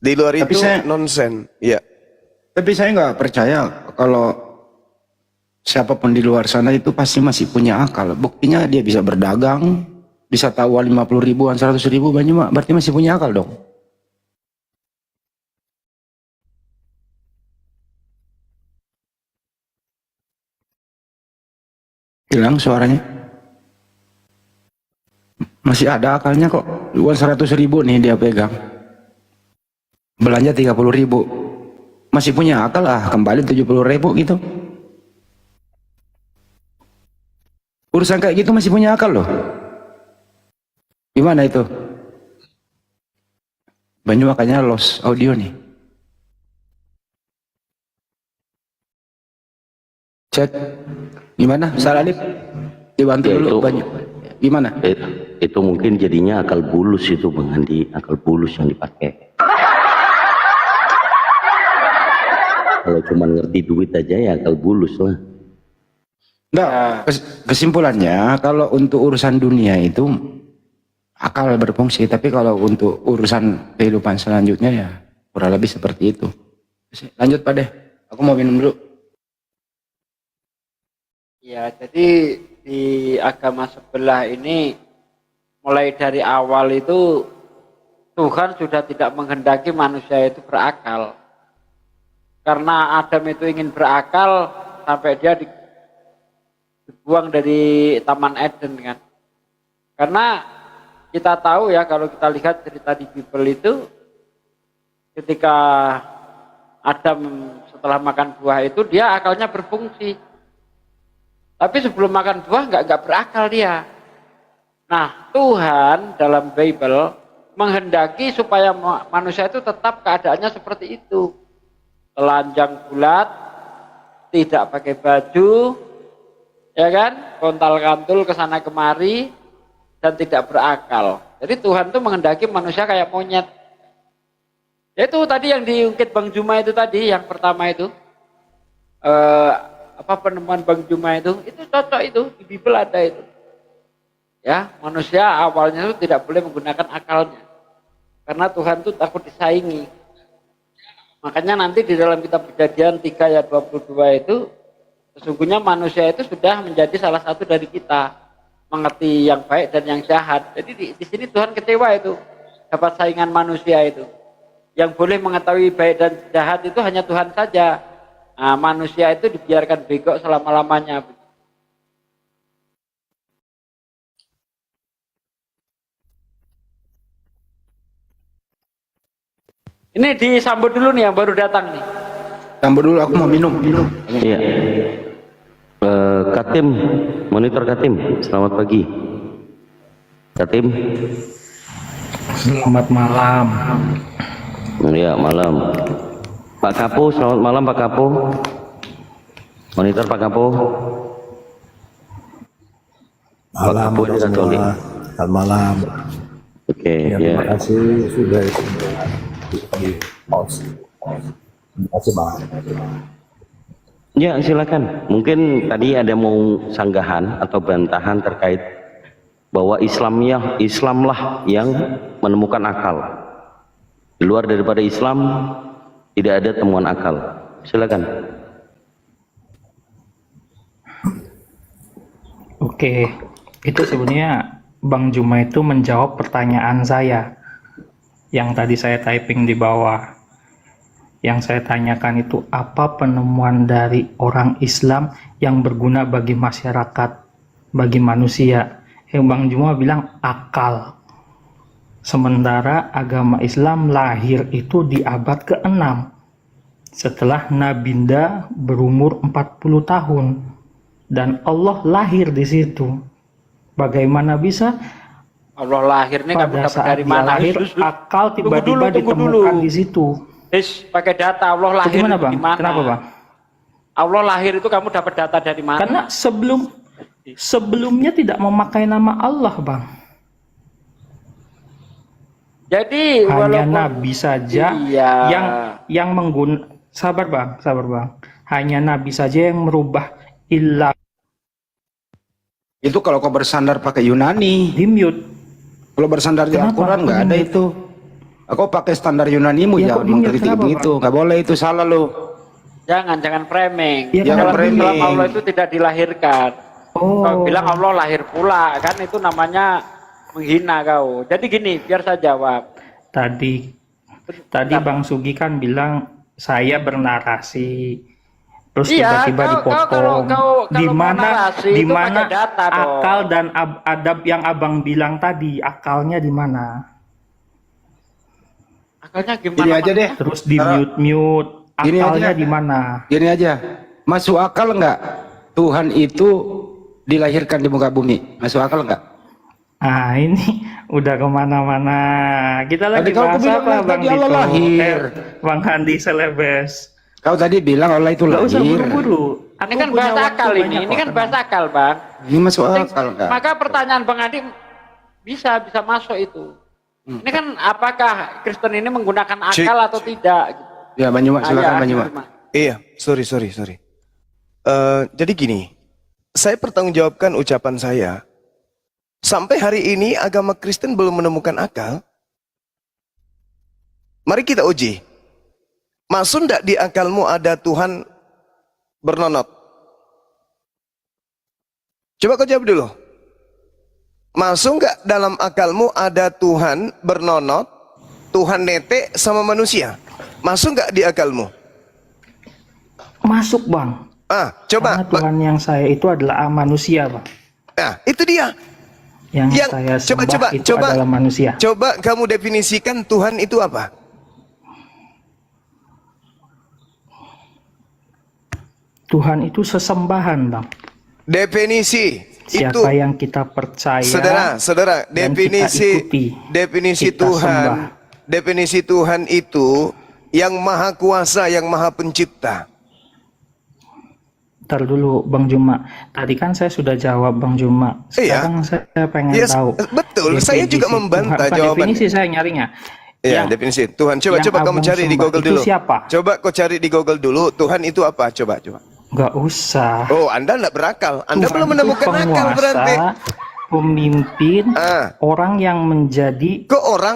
[SPEAKER 6] Di luar
[SPEAKER 5] Tapi
[SPEAKER 6] itu
[SPEAKER 5] saya-
[SPEAKER 6] nonsen. Ya.
[SPEAKER 5] Tapi saya nggak percaya kalau siapapun di luar sana itu pasti masih punya akal. Buktinya dia bisa berdagang, bisa tahu 50 ribuan, 100 ribu banyak, berarti masih punya akal dong. Hilang suaranya. Masih ada akalnya kok. Uang 100 ribu nih dia pegang. Belanja 30 ribu. Masih punya akal lah, kembali 70 ribu gitu. Urusan kayak gitu masih punya akal loh. Gimana itu? Banyak makanya lost audio nih. Chat. Gimana? Saladip? Dibantu
[SPEAKER 3] Ya,
[SPEAKER 5] dulu
[SPEAKER 3] itu-
[SPEAKER 5] banyak. Gimana?
[SPEAKER 3] Itu mungkin jadinya akal bulus itu Bang Andi, akal bulus yang dipakai. Kalau cuma ngerti duit aja ya akal bulus lah.
[SPEAKER 5] Enggak, kesimpulannya kalau untuk urusan dunia itu akal berfungsi, tapi kalau untuk urusan kehidupan selanjutnya ya kurang lebih seperti itu. Lanjut Pak Deh, aku mau minum dulu.
[SPEAKER 4] Ya, jadi di agama sebelah ini mulai dari awal itu Tuhan sudah tidak menghendaki manusia itu berakal. Karena Adam itu ingin berakal sampai dia dibuang dari Taman Eden kan. Karena kita tahu ya, kalau kita lihat cerita di Bible itu, ketika Adam setelah makan buah itu, dia akalnya berfungsi. Tapi sebelum makan buah nggak berakal dia. Nah, Tuhan dalam Bible menghendaki supaya manusia itu tetap keadaannya seperti itu. Telanjang bulat, tidak pakai baju, ya kan, kontal-kantul ke sana kemari, dan tidak berakal. Jadi Tuhan tuh menghendaki manusia kayak monyet. Itu tadi yang diungkit Bang Juma itu tadi, yang pertama itu, penemuan Bang Juma itu cocok itu, di Bible ada itu. Ya, manusia awalnya itu tidak boleh menggunakan akalnya, karena Tuhan tuh takut disaingi. Makanya nanti di dalam kitab Kejadian 3 ayat 22 itu, sesungguhnya manusia itu sudah menjadi salah satu dari kita, mengerti yang baik dan yang jahat. Jadi di sini Tuhan kecewa itu, dapat saingan manusia itu. Yang boleh mengetahui baik dan jahat itu hanya Tuhan saja. Nah, manusia itu dibiarkan bego selama-lamanya. Ini disambut dulu nih yang baru datang nih.
[SPEAKER 5] Tambah dulu, aku mau minum.
[SPEAKER 3] Iya. Katim, monitor Katim, selamat pagi. Katim.
[SPEAKER 7] Selamat malam.
[SPEAKER 3] Iya, malam. Pak Kapo, selamat malam Pak Kapo. Monitor Pak Kapo.
[SPEAKER 8] Malam semua. Selamat malam.
[SPEAKER 3] Oke,
[SPEAKER 8] Ya,
[SPEAKER 3] ya.
[SPEAKER 8] terima kasih sudah di host. Terima kasih Bang.
[SPEAKER 3] Ya, silakan. Mungkin tadi ada mau sanggahan atau bantahan terkait bahwa Islamlah yang menemukan akal. Di luar daripada Islam tidak ada temuan akal. Silakan.
[SPEAKER 7] Oke, itu sebenarnya Bang Juma itu menjawab pertanyaan saya yang tadi saya typing di bawah. Yang saya tanyakan itu, apa penemuan dari orang Islam yang berguna bagi masyarakat, bagi manusia? Bang Juma bilang akal. Sementara agama Islam lahir itu di abad ke-6 setelah Nabinda berumur 40 tahun dan Allah lahir di situ. Bagaimana bisa
[SPEAKER 4] Allah lahir nih kamu
[SPEAKER 7] pada
[SPEAKER 4] dapat
[SPEAKER 7] saat
[SPEAKER 4] dari
[SPEAKER 7] dia
[SPEAKER 4] mana?
[SPEAKER 7] lahir akal tiba-tiba ditemukan di situ?
[SPEAKER 4] Pakai data Allah lahir
[SPEAKER 7] Gimana
[SPEAKER 4] itu
[SPEAKER 7] Bang?
[SPEAKER 4] di mana?
[SPEAKER 7] Kenapa Bang?
[SPEAKER 4] Allah lahir itu kamu dapat data dari mana?
[SPEAKER 7] Karena sebelumnya tidak memakai nama Allah Bang.
[SPEAKER 4] Jadi
[SPEAKER 7] Hanya
[SPEAKER 4] walaupun
[SPEAKER 7] Nabi saja
[SPEAKER 4] iya,
[SPEAKER 7] yang sabar Bang. Hanya Nabi saja yang merubah ilah
[SPEAKER 5] Itu kalau kau bersandar pakai Yunani.
[SPEAKER 7] di mute.
[SPEAKER 5] Kalau bersandar di
[SPEAKER 7] Kenapa?
[SPEAKER 5] Al-Quran nggak
[SPEAKER 7] Kok
[SPEAKER 5] ada
[SPEAKER 7] di-mute?
[SPEAKER 5] itu. Aku pakai standar Yunanimu,
[SPEAKER 7] Ya,
[SPEAKER 5] jangan
[SPEAKER 7] kok di-mute?
[SPEAKER 5] mengkritik
[SPEAKER 7] Kenapa,
[SPEAKER 5] begitu. Nggak boleh, itu salah lo.
[SPEAKER 4] jangan framing.
[SPEAKER 7] Ya,
[SPEAKER 5] Jangan
[SPEAKER 7] kenapa
[SPEAKER 5] framing.
[SPEAKER 4] Islam Allah itu tidak dilahirkan.
[SPEAKER 7] Oh,
[SPEAKER 4] Kau bilang Allah lahir pula, kan itu namanya menghina kau. Jadi gini, biar saya jawab.
[SPEAKER 7] tadi Bang Sugi kan bilang saya bernarasi, terus
[SPEAKER 4] Iya,
[SPEAKER 7] tiba-tiba
[SPEAKER 4] kalau
[SPEAKER 7] dipotong. Di
[SPEAKER 4] mau
[SPEAKER 7] mana
[SPEAKER 4] narasi itu pakai data dong.
[SPEAKER 7] akal dan adab yang Abang bilang tadi, akalnya di mana?
[SPEAKER 4] Akalnya gimana?
[SPEAKER 5] Gini aja deh.
[SPEAKER 7] Terus di mute,
[SPEAKER 5] Gini
[SPEAKER 7] akalnya
[SPEAKER 5] aja.
[SPEAKER 7] di mana?
[SPEAKER 5] Gini aja. Masuk akal nggak Tuhan itu dilahirkan di muka bumi? Masuk akal nggak?
[SPEAKER 7] Ah, ini udah kemana-mana. Kita lagi
[SPEAKER 5] Tadi kau
[SPEAKER 7] bahas
[SPEAKER 5] bilang
[SPEAKER 7] apa Bang
[SPEAKER 5] tadi Allah
[SPEAKER 7] Dito?
[SPEAKER 5] lahir.
[SPEAKER 7] Bang Handi Selebes.
[SPEAKER 5] Kau tadi bilang Allah itu
[SPEAKER 7] Gak usah
[SPEAKER 5] lahir.
[SPEAKER 7] buru-buru.
[SPEAKER 4] Ini kan bahasa akal ini kan bahasa akal, Bang.
[SPEAKER 5] Ini masuk akal nggak?
[SPEAKER 4] Maka pertanyaan Bang Adi bisa masuk itu. Ini kan apakah Kristen ini menggunakan akal atau tidak?
[SPEAKER 5] Ya, Banyuma, silakan Banyuma.
[SPEAKER 6] Iya, sorry. Jadi gini, saya pertanggungjawabkan ucapan saya. Sampai hari ini agama Kristen belum menemukan akal. Mari kita uji. Masuk enggak di akalmu ada Tuhan bernonot? Coba kau jawab dulu. Masuk enggak dalam akalmu ada Tuhan bernonot, Tuhan netek sama manusia? Masuk enggak di akalmu?
[SPEAKER 7] Masuk Bang.
[SPEAKER 6] Coba.
[SPEAKER 7] Karena Tuhan yang saya itu adalah manusia Bang.
[SPEAKER 6] Nah, itu dia.
[SPEAKER 7] Yang saya sembah itu adalah manusia.
[SPEAKER 6] Coba kamu definisikan Tuhan itu apa?
[SPEAKER 7] Tuhan itu sesembahan, Bang.
[SPEAKER 6] Definisi itu.
[SPEAKER 7] Siapa yang kita percaya,
[SPEAKER 6] Saudara,
[SPEAKER 7] dan kita ikuti,
[SPEAKER 6] definisi
[SPEAKER 7] kita sembah.
[SPEAKER 6] Definisi Tuhan itu yang maha kuasa, yang maha pencipta.
[SPEAKER 7] Ntar dulu, Bang Juma. Tadi kan saya sudah jawab, Bang Juma. Sekarang saya pengen tahu.
[SPEAKER 6] Betul, saya juga membantah
[SPEAKER 7] Tuhan,
[SPEAKER 6] jawaban.
[SPEAKER 7] definisi saya nyarinya.
[SPEAKER 6] Ya, definisi Tuhan. Coba
[SPEAKER 7] yang
[SPEAKER 6] kamu
[SPEAKER 7] Abang
[SPEAKER 6] cari di
[SPEAKER 7] sembah
[SPEAKER 6] Google
[SPEAKER 7] itu
[SPEAKER 6] dulu.
[SPEAKER 7] siapa?
[SPEAKER 6] Coba kau cari di Google dulu. Tuhan itu apa? Coba.
[SPEAKER 7] Nggak usah.
[SPEAKER 6] Oh, Anda enggak berakal. Anda
[SPEAKER 7] Tuhan
[SPEAKER 6] belum
[SPEAKER 7] itu
[SPEAKER 6] menemukan akal
[SPEAKER 7] penguasa,
[SPEAKER 6] berarti.
[SPEAKER 7] Pemimpin, orang yang menjadi
[SPEAKER 6] Kok orang?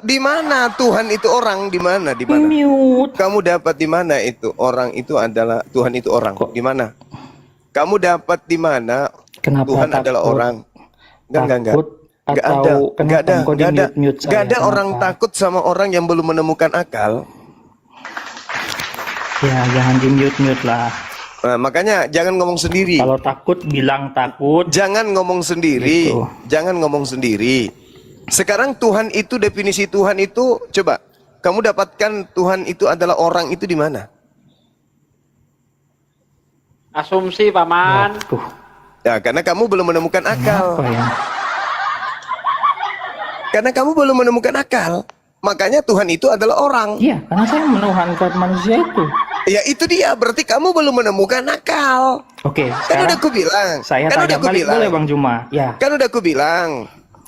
[SPEAKER 6] Di mana Tuhan itu orang? Di mana?
[SPEAKER 7] mute.
[SPEAKER 6] Kamu dapat di mana itu? Orang itu adalah Tuhan itu orang. Di mana? Kamu dapat di mana?
[SPEAKER 7] Kenapa
[SPEAKER 6] Tuhan
[SPEAKER 7] takut?
[SPEAKER 6] adalah orang. Enggak.
[SPEAKER 7] Atau kenapa engkau di-mute saya?
[SPEAKER 6] Enggak ada
[SPEAKER 7] Kenapa?
[SPEAKER 6] orang takut sama orang yang belum menemukan akal.
[SPEAKER 7] Ya, jangan di-mute lah.
[SPEAKER 6] Nah, makanya jangan ngomong sendiri.
[SPEAKER 7] Kalau takut, bilang takut.
[SPEAKER 6] Jangan ngomong sendiri.
[SPEAKER 7] Gitu.
[SPEAKER 6] Jangan ngomong sendiri. Sekarang Tuhan itu, definisi Tuhan itu, coba kamu dapatkan Tuhan itu adalah orang itu di mana?
[SPEAKER 4] Asumsi, Paman.
[SPEAKER 7] Waduh,
[SPEAKER 6] Ya, karena kamu belum menemukan akal.
[SPEAKER 7] apa ya?
[SPEAKER 6] Karena kamu belum menemukan akal. Makanya Tuhan itu adalah orang.
[SPEAKER 7] Iya, karena saya menuhankan manusia itu.
[SPEAKER 6] Ya itu dia, berarti kamu belum menemukan akal.
[SPEAKER 7] Oke,
[SPEAKER 6] Kan
[SPEAKER 7] sekarang
[SPEAKER 6] udah aku bilang.
[SPEAKER 7] saya
[SPEAKER 6] Kan
[SPEAKER 7] tanya
[SPEAKER 6] udah aku
[SPEAKER 7] balik
[SPEAKER 6] bilang.
[SPEAKER 7] boleh, Bang Juma? Ya,
[SPEAKER 6] Kan udah aku bilang.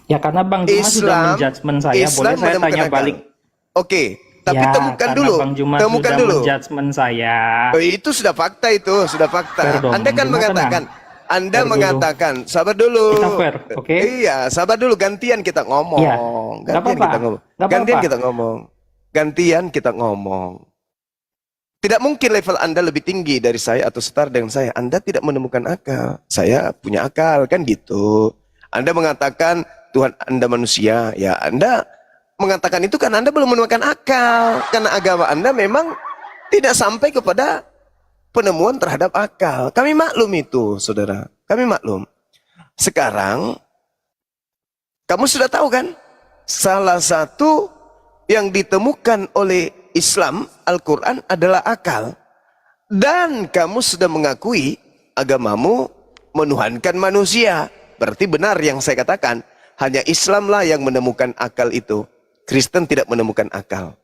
[SPEAKER 7] ya karena Bang Juma sudah menjudgment saya. Boleh saya
[SPEAKER 6] menemukan
[SPEAKER 7] tanya
[SPEAKER 6] akal.
[SPEAKER 7] balik?
[SPEAKER 6] Oke, tapi
[SPEAKER 7] Ya,
[SPEAKER 6] temukan
[SPEAKER 7] karena
[SPEAKER 6] dulu.
[SPEAKER 7] Bang Juma
[SPEAKER 6] Temukan
[SPEAKER 7] sudah
[SPEAKER 6] dulu.
[SPEAKER 7] menjudgment saya.
[SPEAKER 6] Oh, itu sudah fakta itu, sudah fakta.
[SPEAKER 7] Fair dong,
[SPEAKER 6] Anda kan
[SPEAKER 7] Juma,
[SPEAKER 6] mengatakan, Anda
[SPEAKER 7] Fair dulu.
[SPEAKER 6] mengatakan, sabar dulu.
[SPEAKER 7] Kita fair, oke?
[SPEAKER 6] Iya, sabar dulu, gantian kita ngomong.
[SPEAKER 7] Iya, nggak
[SPEAKER 6] Gantian
[SPEAKER 7] apa-apa.
[SPEAKER 6] kita ngomong.
[SPEAKER 7] Nggak
[SPEAKER 6] Gantian
[SPEAKER 7] apa-apa.
[SPEAKER 6] kita ngomong. Gantian kita ngomong. Tidak mungkin level Anda lebih tinggi dari saya atau setara dengan saya. Anda tidak menemukan akal. Saya punya akal, kan gitu. Anda mengatakan Tuhan Anda manusia. Ya, Anda mengatakan itu karena Anda belum menemukan akal. Karena agama Anda memang tidak sampai kepada penemuan terhadap akal. Kami maklum itu, saudara. Kami maklum. Sekarang, kamu sudah tahu kan? Salah satu yang ditemukan oleh Islam, Al-Quran adalah akal. Dan kamu sudah mengakui agamamu menuhankan manusia. Berarti benar yang saya katakan. Hanya Islamlah yang menemukan akal itu. Kristen tidak menemukan akal.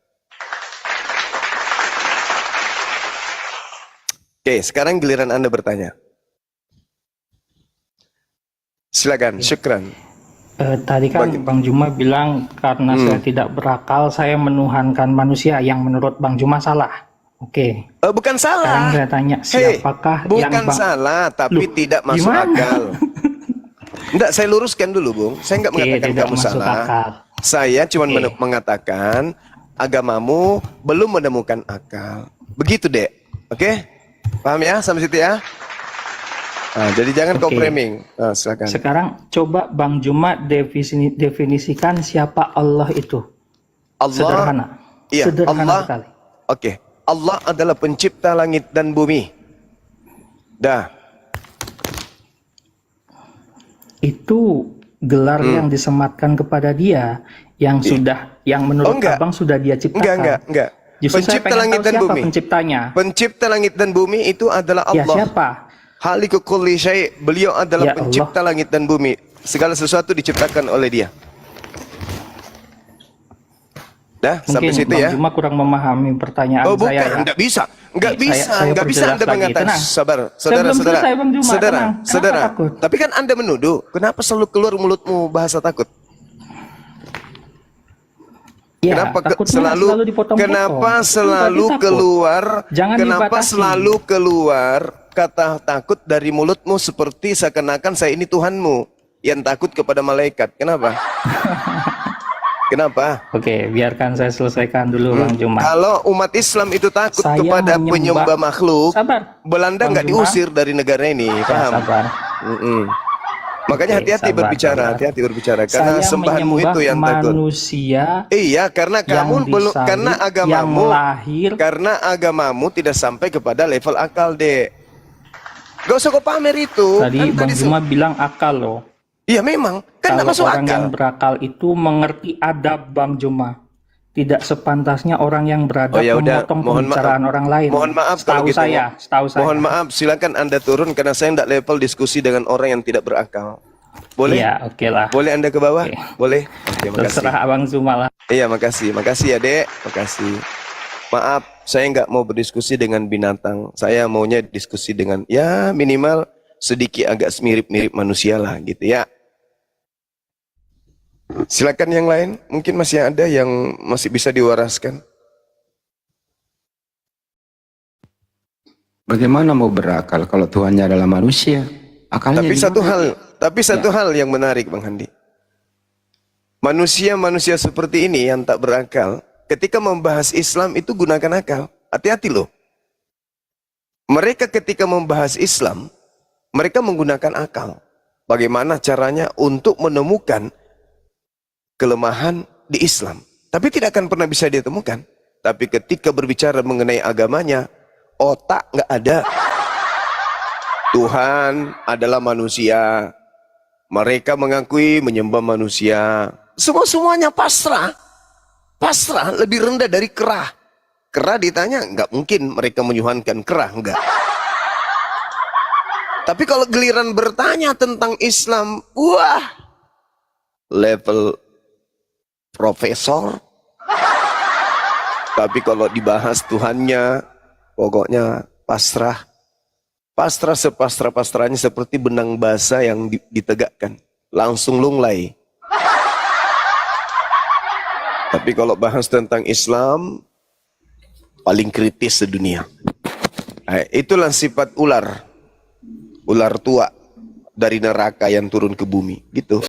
[SPEAKER 6] Oke, sekarang giliran Anda bertanya. Silakan, syukran.
[SPEAKER 7] Tadi kan Bang Juma bilang karena saya tidak berakal, saya menuhankan manusia, yang menurut Bang Juma salah. Oke.
[SPEAKER 6] Bukan
[SPEAKER 7] Sekarang
[SPEAKER 6] salah.
[SPEAKER 7] saya tanya, siapakah yang
[SPEAKER 6] Bukan
[SPEAKER 7] Bang...
[SPEAKER 6] salah, tapi
[SPEAKER 7] Loh,
[SPEAKER 6] tidak masuk
[SPEAKER 7] gimana?
[SPEAKER 6] akal. Enggak, saya luruskan dulu, Bung. Saya enggak
[SPEAKER 7] Oke,
[SPEAKER 6] mengatakan
[SPEAKER 7] tidak
[SPEAKER 6] kamu
[SPEAKER 7] masuk
[SPEAKER 6] salah.
[SPEAKER 7] akal.
[SPEAKER 6] Saya cuma
[SPEAKER 7] Oke.
[SPEAKER 6] mengatakan agamamu belum menemukan akal. Begitu, Dek. Oke? Paham ya sampai situ ya? Nah, jadi jangan kau
[SPEAKER 7] Oke.
[SPEAKER 6] framing. Nah, silakan.
[SPEAKER 7] Sekarang coba Bang Juma definisikan siapa Allah itu.
[SPEAKER 6] Allah.
[SPEAKER 7] Sederhana.
[SPEAKER 6] Iya,
[SPEAKER 7] Sederhana
[SPEAKER 6] Allah.
[SPEAKER 7] sekali.
[SPEAKER 6] Oke. Allah adalah pencipta langit dan bumi. Dah.
[SPEAKER 7] Itu gelar yang disematkan kepada dia, yang sudah, yang menurut
[SPEAKER 6] enggak.
[SPEAKER 7] Abang sudah dia ciptakan.
[SPEAKER 6] Enggak.
[SPEAKER 7] Justru saya
[SPEAKER 6] Pencipta
[SPEAKER 7] pengen
[SPEAKER 6] langit
[SPEAKER 7] tahu
[SPEAKER 6] dan
[SPEAKER 7] siapa
[SPEAKER 6] bumi.
[SPEAKER 7] penciptanya.
[SPEAKER 6] Pencipta langit dan bumi itu adalah
[SPEAKER 7] Ya,
[SPEAKER 6] Allah.
[SPEAKER 7] siapa?
[SPEAKER 6] Khaliqu kulli syai'. Beliau adalah
[SPEAKER 7] Ya
[SPEAKER 6] pencipta langit dan bumi. Segala sesuatu diciptakan oleh Dia. Dah, sampai
[SPEAKER 7] Mungkin
[SPEAKER 6] situ
[SPEAKER 7] Bang
[SPEAKER 6] ya.
[SPEAKER 7] Juma kurang memahami pertanyaan
[SPEAKER 6] Oh, bukan,
[SPEAKER 7] saya. Ya.
[SPEAKER 6] enggak bisa. Enggak
[SPEAKER 7] Oke,
[SPEAKER 6] bisa,
[SPEAKER 7] saya
[SPEAKER 6] enggak bisa
[SPEAKER 7] perjelas
[SPEAKER 6] Anda
[SPEAKER 7] lagi.
[SPEAKER 6] mengatakan.
[SPEAKER 7] Tenang.
[SPEAKER 6] Sabar,
[SPEAKER 7] Saya
[SPEAKER 6] saudara,
[SPEAKER 7] belum
[SPEAKER 6] saudara.
[SPEAKER 7] selesai, Bang Juma.
[SPEAKER 6] Saudara,
[SPEAKER 7] Tenang. Kenapa
[SPEAKER 6] saudara.
[SPEAKER 7] takut?
[SPEAKER 6] Tapi kan Anda menuduh. Kenapa selalu keluar mulutmu bahasa takut?
[SPEAKER 7] Ya,
[SPEAKER 6] Kenapa
[SPEAKER 7] takutnya
[SPEAKER 6] selalu
[SPEAKER 7] dipotong-potong.
[SPEAKER 6] kenapa
[SPEAKER 7] Itu
[SPEAKER 6] selalu
[SPEAKER 7] berarti takut.
[SPEAKER 6] keluar
[SPEAKER 7] Jangan
[SPEAKER 6] kenapa
[SPEAKER 7] dibatasi.
[SPEAKER 6] selalu keluar kata takut dari mulutmu seperti seakan-akan saya ini Tuhanmu yang takut kepada malaikat. Kenapa? Kenapa?
[SPEAKER 7] Oke, biarkan saya selesaikan dulu Bang Juma.
[SPEAKER 6] Kalau umat Islam itu takut
[SPEAKER 7] Saya
[SPEAKER 6] kepada
[SPEAKER 7] menyembah-
[SPEAKER 6] penyembah makhluk,
[SPEAKER 7] Sabar.
[SPEAKER 6] Belanda
[SPEAKER 7] Bang
[SPEAKER 6] nggak
[SPEAKER 7] Juma.
[SPEAKER 6] diusir dari negara ini,
[SPEAKER 7] Ya,
[SPEAKER 6] paham?
[SPEAKER 7] sabar.
[SPEAKER 6] Makanya
[SPEAKER 7] Oke,
[SPEAKER 6] hati-hati
[SPEAKER 7] sabar,
[SPEAKER 6] berbicara,
[SPEAKER 7] sabar.
[SPEAKER 6] hati-hati berbicara karena
[SPEAKER 7] Saya
[SPEAKER 6] sembahanmu
[SPEAKER 7] menyembah
[SPEAKER 6] itu yang takut.
[SPEAKER 7] manusia
[SPEAKER 6] Iya, karena kamu
[SPEAKER 7] yang
[SPEAKER 6] belum
[SPEAKER 7] disalib,
[SPEAKER 6] karena
[SPEAKER 7] yang
[SPEAKER 6] agamamu
[SPEAKER 7] lahir.
[SPEAKER 6] karena agamamu tidak sampai kepada level akal, Dek. Gak usah kau pamer itu.
[SPEAKER 7] Tadi
[SPEAKER 6] Kan
[SPEAKER 7] Bang
[SPEAKER 6] tadi
[SPEAKER 7] Juma bilang akal loh.
[SPEAKER 6] Iya memang, kan Kan nggak
[SPEAKER 7] kalau
[SPEAKER 6] masuk
[SPEAKER 7] orang
[SPEAKER 6] akal.
[SPEAKER 7] yang berakal itu mengerti adab, Bang Juma. Tidak sepantasnya orang yang beradab
[SPEAKER 6] Oh ya udah,
[SPEAKER 7] memotong
[SPEAKER 6] mohon
[SPEAKER 7] pembicaraan
[SPEAKER 6] maaf.
[SPEAKER 7] orang lain.
[SPEAKER 6] Mohon maaf kalau
[SPEAKER 7] Setahu
[SPEAKER 6] gitu.
[SPEAKER 7] setahu saya.
[SPEAKER 6] Mohon maaf, silakan Anda turun karena saya tidak level diskusi dengan orang yang tidak berakal. Boleh?
[SPEAKER 7] Iya, oke lah.
[SPEAKER 6] Boleh Anda ke bawah?
[SPEAKER 7] Oke.
[SPEAKER 6] Boleh? Oke, makasih.
[SPEAKER 7] Terserah Abang Zuma lah.
[SPEAKER 6] Iya, makasih. Makasih ya, Dek. Makasih. Maaf, saya nggak mau berdiskusi dengan binatang. Saya maunya diskusi dengan, ya minimal sedikit agak mirip-mirip manusia lah gitu ya. Silakan yang lain, mungkin masih ada yang masih bisa diwaraskan.
[SPEAKER 5] Bagaimana mau berakal kalau Tuhannya adalah manusia? Akalnya
[SPEAKER 6] Tapi
[SPEAKER 5] gimana?
[SPEAKER 6] satu hal yang menarik Bang Handi. Manusia-manusia seperti ini yang tak berakal, ketika membahas Islam itu gunakan akal. Hati-hati loh. Mereka ketika membahas Islam, mereka menggunakan akal. Bagaimana caranya untuk menemukan kelemahan di Islam. Tapi tidak akan pernah bisa ditemukan. Tapi ketika berbicara mengenai agamanya, otak nggak ada. Tuhan adalah manusia. Mereka mengakui menyembah manusia. Semuanya pasrah. Pasrah lebih rendah dari kerah. Kerah ditanya, nggak mungkin mereka menyuhankan kerah, enggak. Tapi kalau giliran bertanya tentang Islam, wah, level profesor. Tapi kalau dibahas Tuhannya, pokoknya pasrah. Pasrah sepasrah-pasrahnya seperti benang basah yang ditegakkan. Langsung lunglai. Tapi kalau bahas tentang Islam, paling kritis sedunia. Itulah sifat ular. Ular tua dari neraka yang turun ke bumi. Gitu.